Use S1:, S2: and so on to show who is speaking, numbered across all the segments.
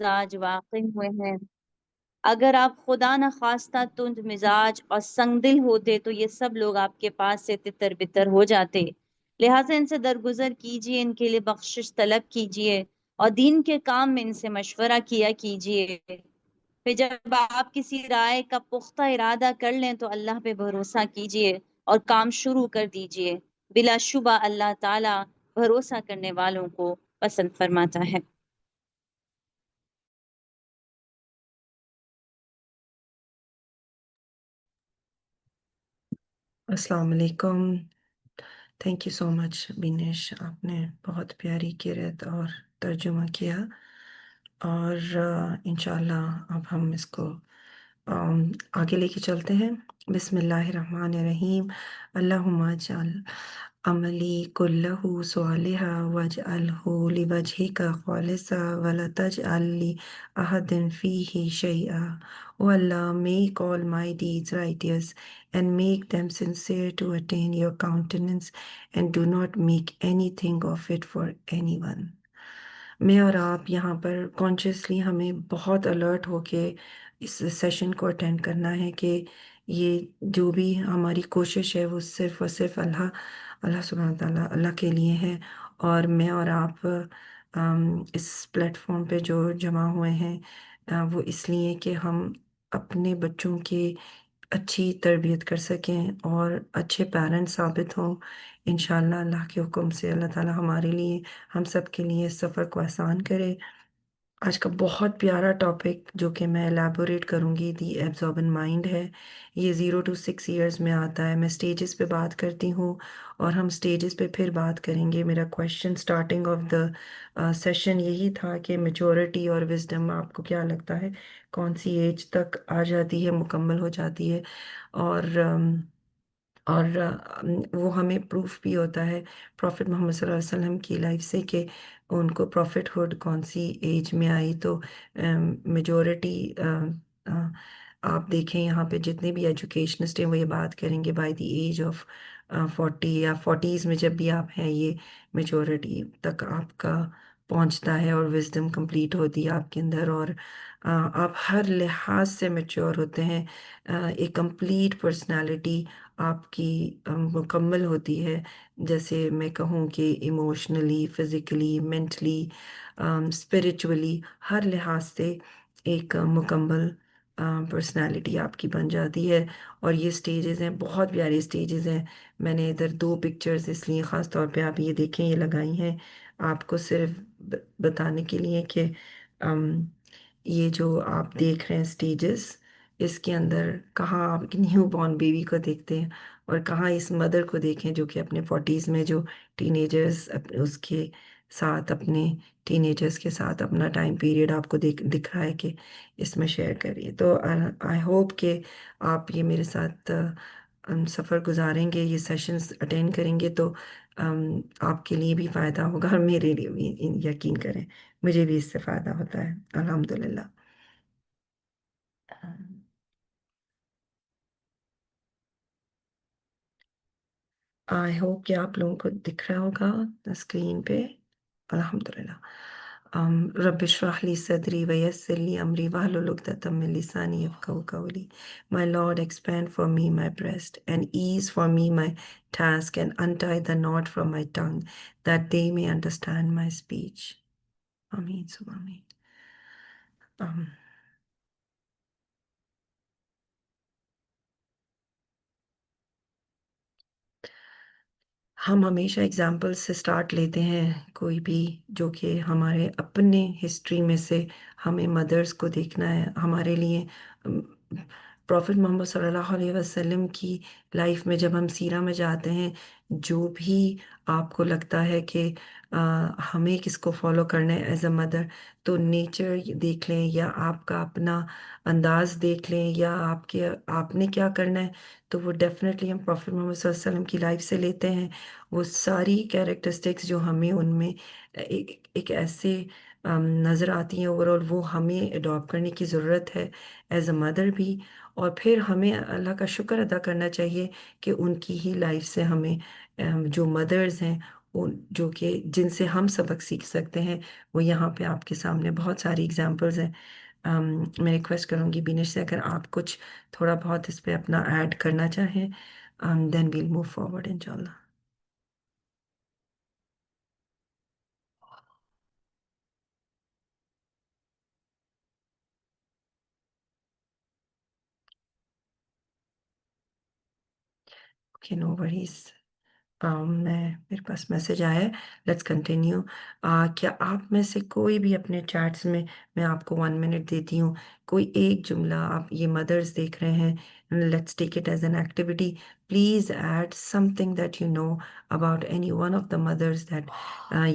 S1: मिजाज वाकई हुए हैं। अगर आप खुदा न खास्ता तुंद मिजाज और संगदिल होते तो ये सब लोग आपके पास से तितर बितर हो जाते। लिहाजा इनसे दरगुजर कीजिए, इनके लिए बख्शिश तलब कीजिए और दीन के काम में इनसे मशवरा किया कीजिए। फिर जब आप किसी राय का पुख्ता इरादा कर लें तो अल्लाह पे भरोसा कीजिए और काम शुरू कर दीजिए। बिलाशुबा अल्लाह ताला भरोसा करने वालों को पसंद फरमाता है।
S2: अस्सलाम वालेकुम। Thank you so much Binesh, आपने बहुत प्यारी किरत और तर्जुमा किया। और इंशाल्लाह अब हम इसको आगे लेके चलते हैं। बिस्मिल्लाहिर्रहमानिर्रहीम। अल्लाहुम्मा जअल अमली कुल्लहु सालिहा वजअलहु लिवजहिका खालिसा वला तजअल लि अहदिन फीही शैआ। O Allah, make all my deeds righteous and make them sincere to attain your countenance, and do not make anything of it for anyone. मैं और आप यहाँ पर कॉन्शियसली हमें बहुत अलर्ट होके इस सेशन को अटेंड करना है कि ये जो भी हमारी कोशिश है वो सिर्फ़ और सिर्फ अल्लाह अल्लाह सुब्हानहू व तआला अल्लाह के लिए है। और मैं और आप इस प्लेटफॉर्म पे जो जमा हुए हैं वो इसलिए कि हम अपने बच्चों की अच्छी तरबियत कर सकें और अच्छे पेरेंट्स साबित हों। इंशाल्लाह अल्लाह के हुक्म से अल्लाह ताला हमारे लिए, हम सब के लिए इस सफ़र को आसान करे। आज का बहुत प्यारा टॉपिक जो कि मैं एलैबोरेट करूँगी, दी एब्ज़ॉर्बेंट माइंड है। ये 0 टू 6 इयर्स में आता है। मैं स्टेजेस पे बात करती हूँ और हम स्टेजेस पे फिर बात करेंगे। मेरा question starting of the session यही था कि मैच्योरिटी और विजडम आपको क्या लगता है कौन सी एज तक आ जाती है, मुकम्मल हो जाती है? और वो हमें प्रूफ भी होता है प्रॉफिट मोहम्मद सल्लल्लाहु अलैहि वसल्लम की लाइफ से कि उनको प्रॉफिटहुड कौन सी एज में आई। तो मेजॉरिटी आप देखें यहाँ पे जितने भी एजुकेशनिस्ट हैं वो ये बात करेंगे बाय द एज ऑफ 40 या 40s में जब भी आप हैं ये मेजॉरिटी तक आपका पहुँचता है और विजडम कंप्लीट होती है आपके अंदर। और आप हर लिहाज से मैच्योर होते हैं। एक कंप्लीट पर्सनालिटी आपकी मुकम्मल होती है। जैसे मैं कहूँ कि इमोशनली, फिज़िकली, मेंटली, स्पिरिचुअली हर लिहाज से एक मुकम्मल पर्सनालिटी आपकी बन जाती है। और ये स्टेजेस हैं, बहुत प्यारे स्टेजेस हैं। मैंने इधर 2 पिक्चर्स इसलिए ख़ास तौर पे आप ये देखें, ये लगाई हैं आपको सिर्फ बताने के लिए कि अम, ये जो आप देख रहे हैं स्टेजेस, इसके अंदर कहाँ आप न्यू बॉर्न बेबी को देखते हैं और कहाँ इस मदर को देखें जो कि अपने 40s में जो टीनेजर्स उसके साथ अपने टीनेजर्स के साथ अपना टाइम पीरियड आपको दिख रहा है कि इसमें शेयर करिए। तो आई होप कि आप ये मेरे साथ सफ़र गुजारेंगे, ये सेशंस अटेंड करेंगे तो आपके लिए भी फ़ायदा होगा और मेरे लिए भी। यकीन करें मुझे भी इससे फ़ायदा होता है अल्हम्दुलिल्लाह। आई होप कि आप लोगों को दिख रहा होगा स्क्रीन पे। अल्हम्दुलिल्लाह। रब्बि इश्रह ली सदरी व यस्सिर ली अमरी वहलुल उक़दतम मिन लिसानी यफ़क़हू क़ौली। My Lord, expand for me my breast and ease for me my task and untie the knot from my tongue that they may understand my speech. Ameen summa ameen. Um, हम हमेशा example से start लेते हैं कोई भी जो कि हमारे अपने हिस्ट्री में से हमें मदर्स को देखना है हमारे लिए। प्रॉफिट मोहम्मद सल्लल्लाहु अलैहि वसल्लम की लाइफ में जब हम सीरा में जाते हैं, जो भी आपको लगता है कि हमें किसको फॉलो करना है एज अ मदर, तो नेचर देख लें या आपका अपना अंदाज देख लें या आपके आपने क्या करना है, तो वो डेफिनेटली हम प्रॉफिट मोहम्मद सल्लल्लाहु अलैहि वसल्लम की लाइफ से लेते हैं। वो सारी कैरेक्टरिस्टिक्स जो हमें उनमें एक ऐसे नज़र आती हैं ओवरऑल, वो हमें अडॉप्ट करने की ज़रूरत है एज अ मदर भी। और फिर हमें अल्लाह का शुक्र अदा करना चाहिए कि उनकी ही लाइफ से हमें जो मदर्स हैं, उन जो कि जिनसे हम सबक सीख सकते हैं, वो यहाँ पे आपके सामने बहुत सारी एग्जांपल्स हैं। मैं रिक्वेस्ट करूँगी बिनिश से, अगर आप कुछ थोड़ा बहुत इस पे अपना ऐड करना चाहें, देन वील मूव फॉरवर्ड इंशाल्लाह। Okay, no worries. मेरे पास मैसेज आया है, लेट्स कंटिन्यू। क्या आप में से कोई भी अपने चैट्स में, मैं आपको 1 मिनट देती हूँ, कोई एक जुमला, आप ये मदर्स देख रहे हैं, let's take it as an activity, please add something that you know about any one of the mothers that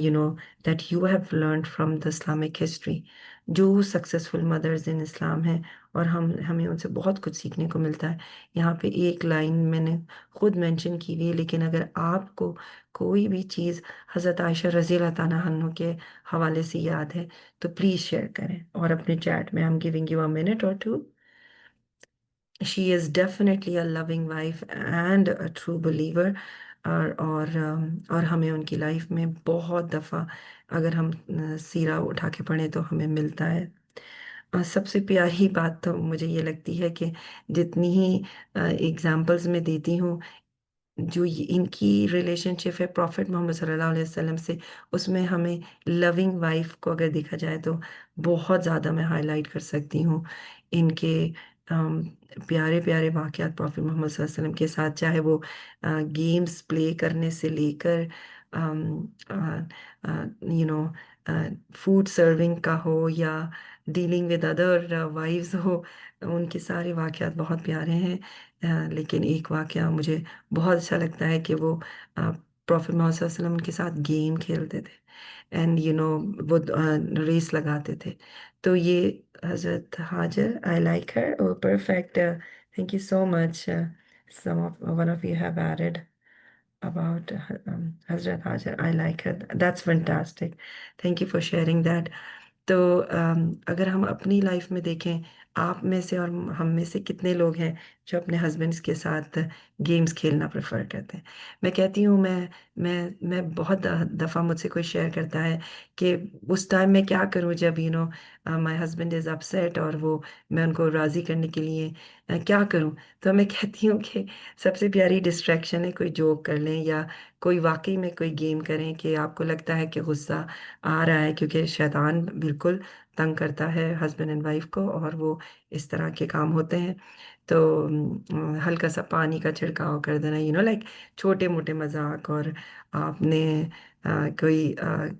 S2: you know that you have learned from the Islamic history. जो सक्सेसफुल मदर्स इन इस्लाम हैं, और हमें उनसे बहुत कुछ सीखने को मिलता है। यहाँ पे एक लाइन मैंने खुद मेंशन की हुई है, लेकिन अगर आपको कोई भी चीज़ हज़रत आयशा रज़ी अल्लाह ताला अन्हा के हवाले से याद है, तो प्लीज़ शेयर करें, और अपने चैट में I am giving you a minute और two. She is definitely a loving wife and a true believer. और हमें उनकी लाइफ में बहुत दफ़ा, अगर हम सीरा उठा के पढ़ें तो हमें मिलता है। सबसे प्यारी बात तो मुझे ये लगती है कि जितनी ही एग्जाम्पल्स में देती हूँ, जो इनकी रिलेशनशिप है प्रॉफिट मोहम्मद सल्लल्लाहु अलैहि वसल्लम से, उसमें हमें लविंग वाइफ को अगर देखा जाए तो बहुत ज़्यादा मैं हाईलाइट कर सकती हूँ इनके प्यारे प्यारे वाक़यात प्रॉफिट मोहम्मद सल्लल्लाहु अलैहि वसल्लम के साथ, चाहे वो गेम्स प्ले करने से लेकर यू नो फूड सर्विंग का हो, या डीलिंग विद अदर वाइफ्स हो। उनके सारे वाक़यात बहुत प्यारे हैं। लेकिन एक वाक़या मुझे बहुत अच्छा लगता है कि वो प्रॉफिट मोहम्मद सल्लल्लाहु अलैहि वसल्लम के साथ गेम खेलते थे, एंड वो रेस लगाते थे। तो ये Hazrat Hajar, I like her, oh perfect, thank you so much. Some of one of you have added about Hazrat Hajar. I like her. That's fantastic. Thank you for sharing that. तो अगर हम अपनी life में देखें, आप में से और हम में से कितने लोग हैं जो अपने हस्बैंड्स के साथ गेम्स खेलना प्रेफर करते हैं? मैं कहती हूँ, मैं बहुत दफ़ा मुझसे कोई शेयर करता है कि उस टाइम मैं क्या करूँ जब माय हस्बैंड इज़ अपसेट, और वो, मैं उनको राज़ी करने के लिए क्या करूँ? तो मैं कहती हूँ कि सबसे प्यारी डिस्ट्रैक्शन है कोई जोक कर लें, या कोई वाकई में कोई गेम करें कि आपको लगता है कि गुस्सा आ रहा है, क्योंकि शैतान बिल्कुल तंग करता है हस्बैंड एंड वाइफ को, और वो इस तरह के काम होते हैं। तो हल्का सा पानी का छिड़काव कर देना, लाइक छोटे मोटे मजाक, और आपने कोई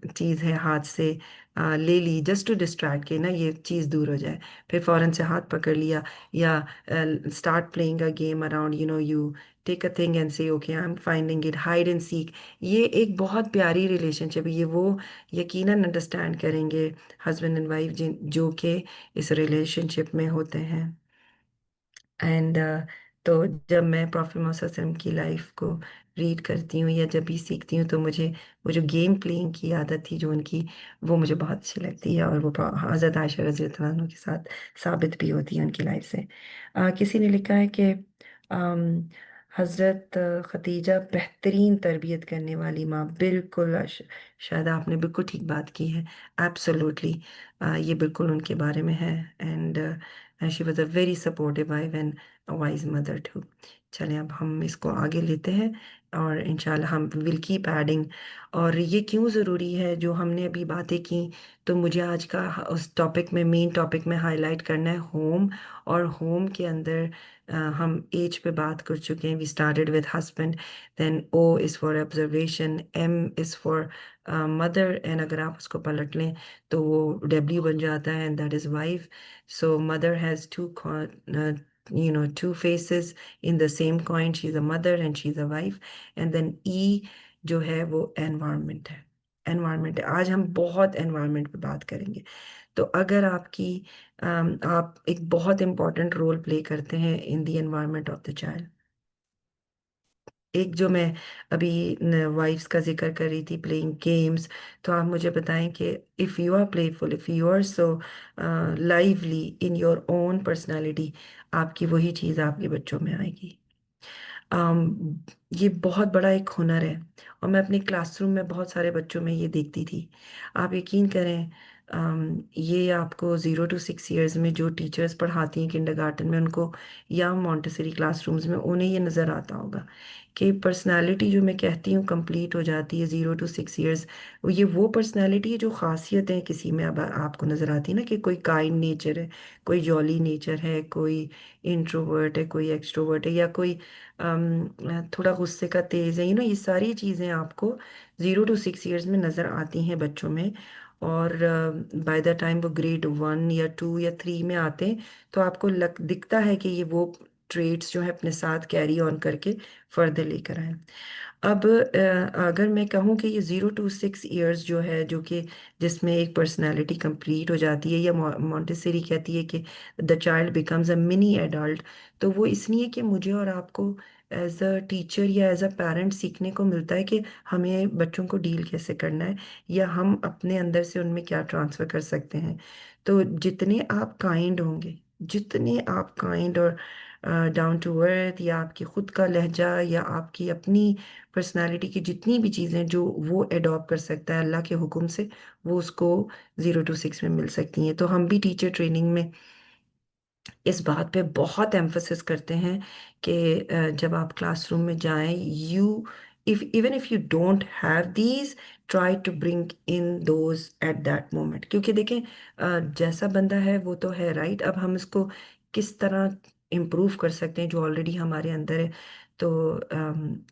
S2: चीज़ है हाथ से ले ली जस्ट टू डिस्ट्रैक्ट के ना, ये चीज़ दूर हो जाए, फिर फौरन से हाथ पकड़ लिया, या start playing a game around, you take a thing and say okay I am finding it, hide and seek. ये एक बहुत प्यारी रिलेशनशिप है, ये वो यकीनन अंडरस्टैंड करेंगे हस्बैंड एंड वाइफ जिन जो कि इस रिलेशनशिप में होते हैं। एंड तो जब मैं प्रॉफिट मोहम्मद सल्लल्लाहु अलैहि वसल्लम की लाइफ को रीड करती हूँ या जब भी सीखती हूँ, तो मुझे वो जो गेम प्लेइंग की आदत थी जो उनकी, वो मुझे बहुत अच्छी लगती है, और वो हज़रत आयशा रज़ी अल्लाह अन्हा के साथ साबित भी होती है उनकी लाइफ से। किसी ने लिखा है कि हज़रत खदीजा बेहतरीन तरबियत करने वाली माँ, बिल्कुल शायद आपने बिल्कुल ठीक बात की है, एब्सोल्युटली। ये बिल्कुल उनके बारे में है, and she was a very supportive wife and wise mother too. चलें, अब हम इसको आगे लेते हैं, और इंशाल्लाह हम विल कीप एडिंग। और ये क्यों ज़रूरी है जो हमने अभी बातें की, तो मुझे आज का उस टॉपिक में, मेन टॉपिक में हाईलाइट करना है होम। और होम के अंदर हम एज पे बात कर चुके हैं। We started with husband, then O is for observation, M is for mother, and अगर आप उसको पलट लें तो वो डब्ल्यू बन जाता है, and that is wife. So mother has two faces in the same coin. She's a mother and she's a wife. And then E जो है वो एनवायरनमेंट है। एनवायरनमेंट है, आज हम बहुत एनवायरनमेंट पे बात करेंगे। तो अगर आप एक बहुत इंपॉर्टेंट रोल प्ले करते हैं in the environment of the child. एक जो मैं अभी वाइफ्स का जिक्र कर रही थी, प्लेइंग गेम्स, तो आप मुझे बताएं कि if you are playful, if you are so lively in your own personality, आपकी वही चीज़ आपके बच्चों में आएगी। ये बहुत बड़ा एक हुनर है, और मैं अपने क्लासरूम में बहुत सारे बच्चों में ये देखती थी। आप यकीन करें, ये आपको 0 to 6 years में जो टीचर्स पढ़ाती हैं किंडरगार्टन में उनको, या मॉन्टेसरी क्लासरूम्स में, उन्हें ये नज़र आता होगा कि पर्सनालिटी जो मैं कहती हूँ कंप्लीट हो जाती है 0 to 6 years। ये वो पर्सनालिटी है जो खासियतें किसी में अब आपको नज़र आती है ना, कि कोई काइंड नेचर है, कोई जॉली नेचर है, कोई इंट्रोवर्ट है, कोई एक्सट्रोवर्ट है, या कोई थोड़ा गुस्से का तेज है। ये सारी चीज़ें आपको 0 to 6 years में नज़र आती हैं बच्चों में। और बाय द टाइम वो grade 1 या 2 या 3 में आते हैं, तो आपको दिखता है कि ये वो ट्रेड्स जो है अपने साथ कैरी ऑन करके फर्दर लेकर आए। अब अगर मैं कहूँ कि ये 0 to 6 years जो है, जो कि जिसमें एक पर्सनालिटी कंप्लीट हो जाती है, या मॉन्टेसरी कहती है कि the child becomes a mini adult, तो वो इसलिए कि मुझे और आपको एज अ टीचर या एज अ पेरेंट सीखने को मिलता है कि हमें बच्चों को डील कैसे करना है, या हम अपने अंदर से उनमें क्या ट्रांसफ़र कर सकते हैं। तो जितने आप काइंड और डाउन टू अर्थ, या आपकी खुद का लहजा, या आपकी अपनी पर्सनालिटी की जितनी भी चीज़ें जो वो अडॉप्ट कर सकता है अल्लाह के हुक्म से, वो उसको 0 to 6 में मिल सकती हैं। तो हम भी टीचर ट्रेनिंग में इस बात पे बहुत एम्फेसिस करते हैं कि जब आप क्लासरूम में जाएं, you if even if you don't have these, try to bring in those at that moment. क्योंकि देखें, जैसा बंदा है वो तो है, राइट। अब हम इसको किस तरह इम्प्रूव कर सकते हैं जो ऑलरेडी हमारे अंदर है। तो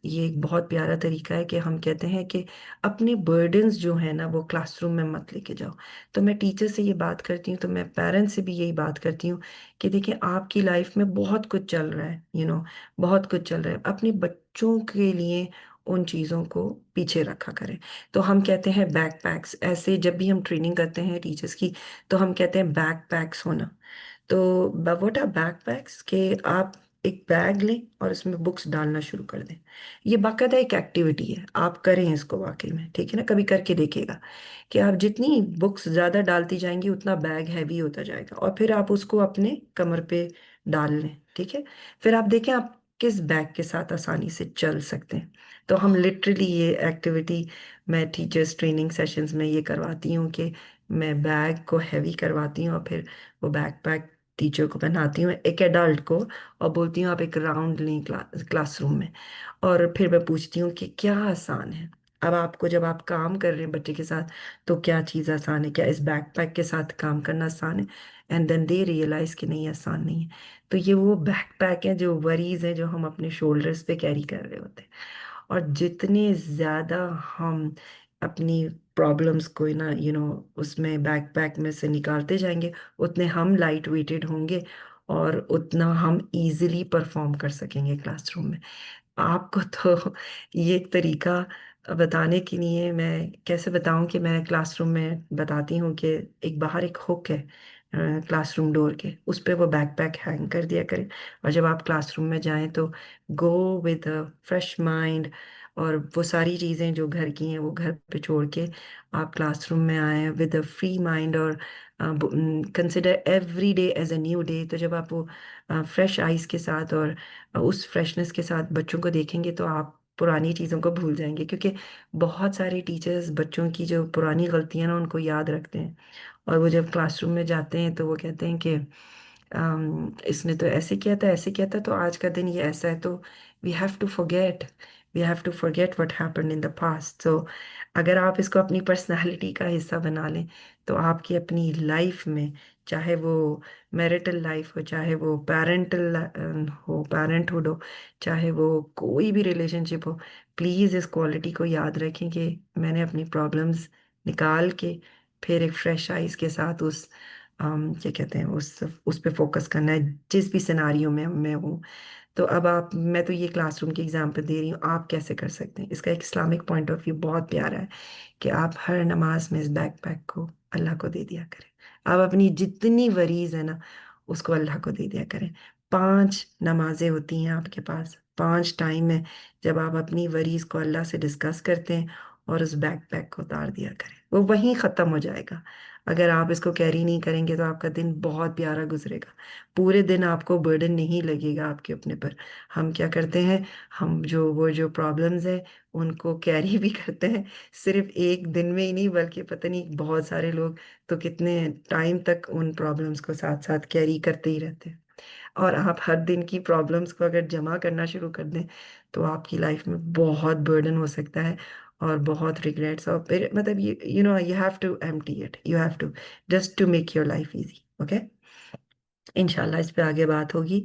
S2: ये एक बहुत प्यारा तरीका है कि हम कहते हैं कि अपने बर्डन्स जो है ना वो क्लासरूम में मत लेके जाओ। तो मैं टीचर से ये बात करती हूँ, तो मैं पेरेंट्स से भी यही बात करती हूँ कि देखिए, आपकी लाइफ में बहुत कुछ चल रहा है, बहुत कुछ चल रहा है। अपने बच्चों के लिए उन चीज़ों को पीछे रखा करें। तो हम कहते हैं बैकपैक्स, ऐसे जब भी हम ट्रेनिंग करते हैं टीचर्स की, तो हम कहते हैं बैकपैक्स होना। तो व्हाट आर बैकपैक्स, कि आप एक बैग लें और उसमें बुक्स डालना शुरू कर दें। ये बाकायदा एक एक्टिविटी है, आप करें इसको वाकई में, ठीक है ना। कभी करके देखिएगा कि आप जितनी बुक्स ज़्यादा डालती जाएंगी उतना बैग हैवी होता जाएगा, और फिर आप उसको अपने कमर पे डाल लें, ठीक है। फिर आप देखें आप किस बैग के साथ आसानी से चल सकते हैं। तो हम लिटरली ये एक्टिविटी मैं टीचर्स ट्रेनिंग सेशंस में ये करवाती हूँ कि मैं बैग को हैवी करवाती हूँ, और फिर वो बैकपैक टीचर को पहनाती हूँ, एक एडल्ट को, और बोलती हूँ आप एक राउंड लें क्लासरूम में। और फिर मैं पूछती हूँ कि क्या आसान है। अब आपको, जब आप काम कर रहे हैं बच्चे के साथ, तो क्या चीज़ आसान है, क्या इस बैकपैक के साथ काम करना आसान है। एंड देन दे रियलाइज कि नहीं, आसान नहीं है। तो ये वो बैकपैक है, जो वरीज है जो हम अपने शोल्डर्स पे कैरी कर रहे होते हैं। और जितने ज़्यादा हम अपनी प्रॉब्लम्स को ना उसमें बैकपैक में से निकालते जाएंगे, उतने हम लाइट वेटेड होंगे, और उतना हम इजीली परफॉर्म कर सकेंगे क्लासरूम में। आपको तो ये तरीका बताने के लिए मैं कैसे बताऊं कि मैं क्लासरूम में बताती हूँ कि एक बाहर एक हुक है क्लासरूम डोर के, उस पे वो बैकपैक हैंग कर दिया करें। और जब आप क्लासरूम में जाएं तो go with a fresh mind, और वो सारी चीज़ें जो घर की हैं वो घर पे छोड़ के आप क्लासरूम में आए विद अ फ्री माइंड, और consider every day as a new day. तो जब आप वो फ्रेश आइज के साथ और उस फ्रेशनेस के साथ बच्चों को देखेंगे, तो आप पुरानी चीज़ों को भूल जाएंगे। क्योंकि बहुत सारे टीचर्स बच्चों की जो पुरानी गलतियां ना उनको याद रखते हैं, और वो जब क्लासरूम में जाते हैं तो वो कहते हैं कि इसने तो ऐसे किया था, ऐसे किया था, तो आज का दिन ये ऐसा है। तो we have to forget we have to forget what happened in the past. तो अगर आप इसको अपनी पर्सनालिटी का हिस्सा बना लें, तो आपकी अपनी लाइफ में, चाहे वो मैरिटल लाइफ हो, चाहे वो पेरेंटहुड हो, चाहे वो कोई भी रिलेशनशिप हो, प्लीज़ इस क्वालिटी को याद रखें कि मैंने अपनी प्रॉब्लम्स निकाल के फिर एक फ्रेश आइज के साथ उस क्या कहते हैं, उस पे फोकस करना है जिस भी सिनारियो में मैं हूँ। तो अब मैं तो ये क्लासरूम की एग्जांपल दे रही हूँ, आप कैसे कर सकते हैं। इसका एक इस्लामिक पॉइंट ऑफ व्यू बहुत प्यारा है कि आप हर नमाज में इस बैकपैक को अल्लाह को दे दिया करें। आप अपनी जितनी वरीज है ना उसको अल्लाह को दे दिया करें। 5 नमाजें होती हैं आपके पास, 5 टाइम है जब आप अपनी वरीज को अल्लाह से डिस्कस करते हैं, और उस बैकपैक को उतार दिया करें, वो वहीं ख़त्म हो जाएगा। अगर आप इसको कैरी नहीं करेंगे तो आपका दिन बहुत प्यारा गुजरेगा, पूरे दिन आपको बर्डन नहीं लगेगा आपके अपने पर। हम क्या करते हैं, हम जो प्रॉब्लम्स है उनको कैरी भी करते हैं, सिर्फ एक दिन में ही नहीं बल्कि पता नहीं बहुत सारे लोग तो कितने टाइम तक उन प्रॉब्लम्स को साथ साथ कैरी करते ही रहते हैं। और आप हर दिन की प्रॉब्लम्स को अगर जमा करना शुरू कर दें तो आपकी लाइफ में बहुत बर्डन हो सकता है और बहुत रिग्रेट्स, और फिर मतलब you know you have to empty it, you have to just to make your life easy. Okay, इंशाल्लाह इस पे आगे बात होगी।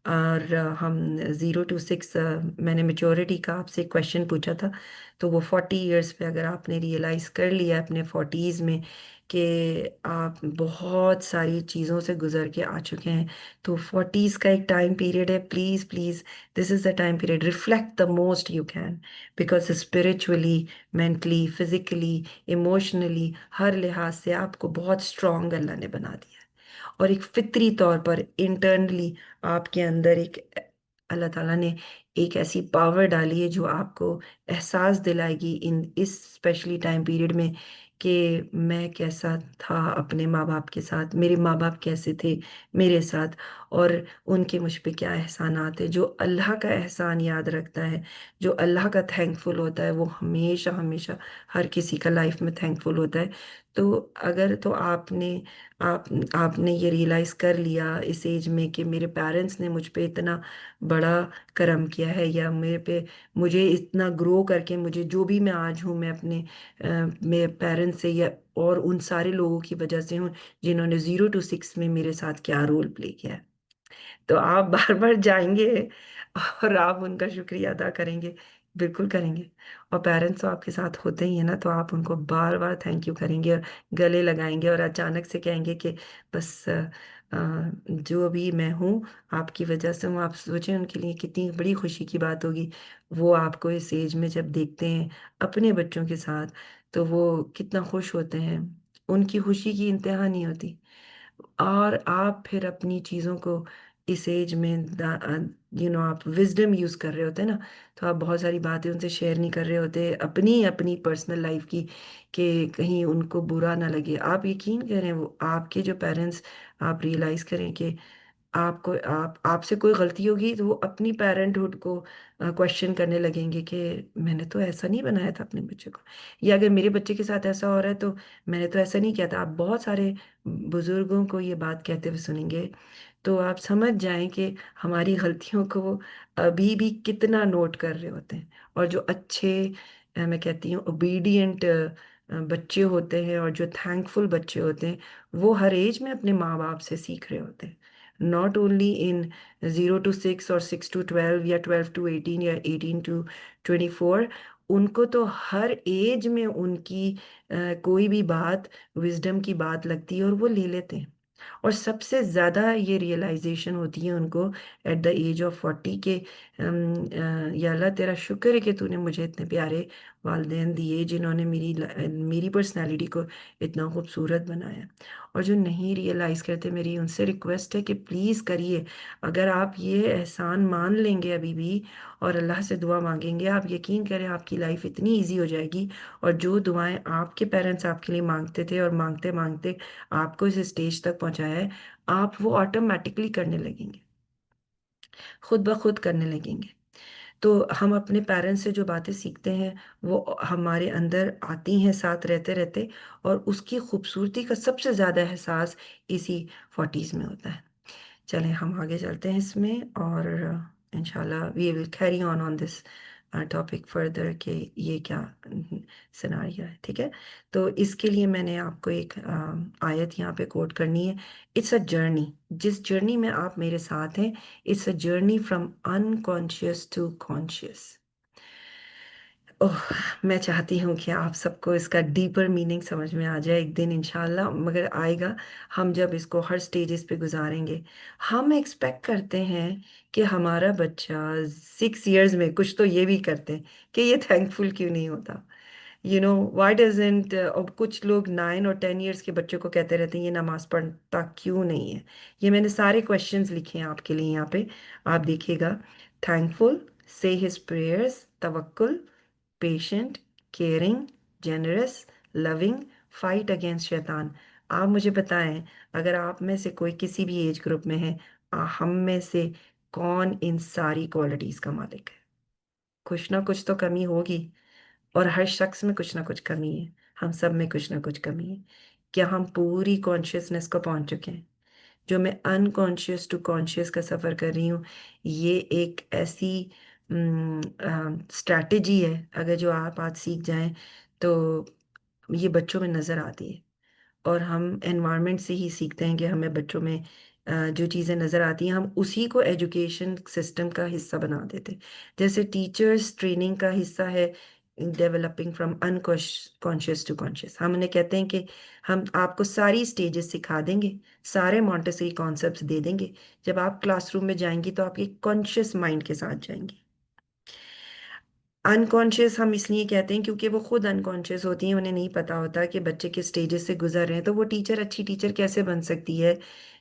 S2: और हम 0 to 6, मैंने मेच्योरिटी का आपसे क्वेश्चन पूछा था, तो वो 40 इयर्स पे अगर आपने रियलाइज़ कर लिया अपने 40s में कि आप बहुत सारी चीज़ों से गुजर के आ चुके हैं, तो 40s का एक टाइम पीरियड है, please please this is the time period, reflect the most you can, because spiritually, mentally, physically, emotionally, हर लिहाज से आपको बहुत स्ट्रॉन्ग अल्लाह ने बना दिया। और एक फितरी तौर पर इंटरनली आपके अंदर एक अल्लाह ताला ने एक ऐसी पावर डाली है जो आपको एहसास दिलाएगी इन इस स्पेशली टाइम पीरियड में कि मैं कैसा था अपने माँ बाप के साथ, मेरे माँ बाप कैसे थे मेरे साथ, और उनके मुझ पे क्या एहसानात है। जो अल्लाह का एहसान याद रखता है, जो अल्लाह का थैंकफुल होता है, वो हमेशा हमेशा हर किसी का लाइफ में थैंकफुल होता है। तो अगर तो आपने ये रियलाइज़ कर लिया इस एज में कि मेरे पेरेंट्स ने मुझ पे इतना बड़ा करम किया है, या मुझे इतना ग्रो करके मुझे जो भी मैं आज हूँ, मैं अपने मेरे पेरेंट्स से या और उन सारे लोगों की वजह से हूँ जिन्होंने 0 to 6 में मेरे साथ क्या रोल प्ले किया है। तो आप बार बार जाएंगे और आप उनका शुक्रिया अदा करेंगे, बिल्कुल करेंगे। और पेरेंट्स तो आपके साथ होते ही है ना, तो आप उनको बार बार थैंक यू करेंगे और गले लगाएंगे और अचानक से कहेंगे कि बस जो भी मैं हूँ आपकी वजह से हूँ। आप सोचें उनके लिए कितनी बड़ी खुशी की बात होगी, वो आपको इस एज में जब देखते हैं अपने बच्चों के साथ, तो वो कितना खुश होते हैं, उनकी खुशी की इंतहा नहीं होती। और आप फिर अपनी चीज़ों को इस एज में आप विजडम यूज़ कर रहे होते हैं ना, तो आप बहुत सारी बातें उनसे शेयर नहीं कर रहे होते अपनी अपनी पर्सनल लाइफ की, कि कहीं उनको बुरा ना लगे। आप यकीन करें, वो आपके जो पेरेंट्स, आप रियलाइज़ करें कि आपसे कोई गलती होगी तो वो अपनी पेरेंटहुड को क्वेश्चन करने लगेंगे कि मैंने तो ऐसा नहीं बनाया था अपने बच्चे को, या अगर मेरे बच्चे के साथ ऐसा हो रहा है तो मैंने तो ऐसा नहीं किया था। आप बहुत सारे बुजुर्गों को ये बात कहते हुए सुनेंगे, तो आप समझ जाएं कि हमारी गलतियों को वो अभी भी कितना नोट कर रहे होते हैं। और जो अच्छे मैं कहती हूँ ओबीडियंट बच्चे होते हैं और जो थैंकफुल बच्चे होते हैं, वो हर एज में अपने माँ बाप से सीख रहे होते हैं, नॉट ओनली इन 0 to 6 और 6 to 12 या 12 to 18 या 18 to 24। उनको तो हर एज में उनकी कोई भी बात विजडम की बात लगती है और वो ले लेते हैं। और सबसे ज़्यादा ये रियलाइजेशन होती है उनको एट द एज ऑफ 40 के या अल्लाह तेरा शुक्र है कि तूने मुझे इतने प्यारे वालिदैन दिए जिन्होंने मेरी पर्सनैलिटी को इतना खूबसूरत बनाया। और जो नहीं रियलाइज़ करते, मेरी उनसे रिक्वेस्ट है कि प्लीज़ करिए। अगर आप ये एहसान मान लेंगे अभी भी और अल्लाह से दुआ मांगेंगे, आप यकीन करें आपकी लाइफ इतनी ईजी हो जाएगी। और जो दुआएं आपके पेरेंट्स आपके लिए मांगते थे और मांगते मांगते आपको इस स्टेज तक पहुंचाया है, आप वो ऑटोमेटिकली करने लगेंगे, खुद ब खुद करने लगेंगे। तो हम अपने पेरेंट्स से जो बातें सीखते हैं वो हमारे अंदर आती हैं साथ रहते रहते, और उसकी खूबसूरती का सबसे ज़्यादा एहसास इसी 40s में होता है। चलें हम आगे चलते हैं इसमें, और इंशाल्लाह we will carry on this topic further कि ये क्या सिनारियो है। ठीक है, तो इसके लिए मैंने आपको एक आयत यहाँ पे कोट करनी है। इट्स अ जर्नी, जिस जर्नी में आप मेरे साथ हैं, it's a journey from unconscious to conscious. Oh, मैं चाहती हूँ कि आप सबको इसका डीपर मीनिंग समझ में आ जाए एक दिन इंशाल्लाह, मगर आएगा हम जब इसको हर स्टेजेस पे गुजारेंगे। हम एक्सपेक्ट करते हैं कि हमारा बच्चा 6 इयर्स में कुछ तो ये भी करते हैं कि ये थैंकफुल क्यों नहीं होता। वाई डजेंट, और कुछ लोग 9 और 10 इयर्स के बच्चों को कहते रहते हैं ये नमाज पढ़ता क्यों नहीं है। ये मैंने सारे क्वेश्चंस लिखे हैं आपके लिए यहाँ पे, आप देखिएगा। थैंकफुल, से हिज प्रेयर्स, तवक्कुल, patient, caring, generous, loving, fight against शैतान। आप मुझे बताएं, अगर आप में से कोई किसी भी एज ग्रुप में है, हम में से कौन इन सारी क्वालिटीज का मालिक है? कुछ ना कुछ तो कमी होगी, और हर शख्स में कुछ ना कुछ कमी है। हम सब में कुछ ना कुछ कमी है। क्या हम पूरी कॉन्शियसनेस को पहुंच चुके हैं? जो मैं अनकॉन्शियस टू कॉन्शियस का सफ़र कर रही हूँ, ये एक ऐसी स्ट्रैटेजी है, अगर जो आप आज सीख जाएं तो ये बच्चों में नज़र आती है। और हम एनवायरनमेंट से ही सीखते हैं कि हमें बच्चों में जो चीज़ें नज़र आती हैं, हम उसी को एजुकेशन सिस्टम का हिस्सा बना देते हैं। जैसे टीचर्स ट्रेनिंग का हिस्सा है developing from unconscious to conscious. हम उन्हें कहते हैं कि हम आपको सारी स्टेजेस सिखा देंगे, सारे मॉन्टेसरी कॉन्सेप्ट्स दे देंगे। जब आप क्लासरूम में जाएंगी तो आप एक कॉन्शियस माइंड के साथ जाएंगी। अनकॉन्शियस हम इसलिए कहते हैं क्योंकि वो खुद अनकॉन्शियस होती हैं, उन्हें नहीं पता होता कि बच्चे किस स्टेजेस से गुजर रहे हैं। तो वो टीचर अच्छी टीचर कैसे बन सकती है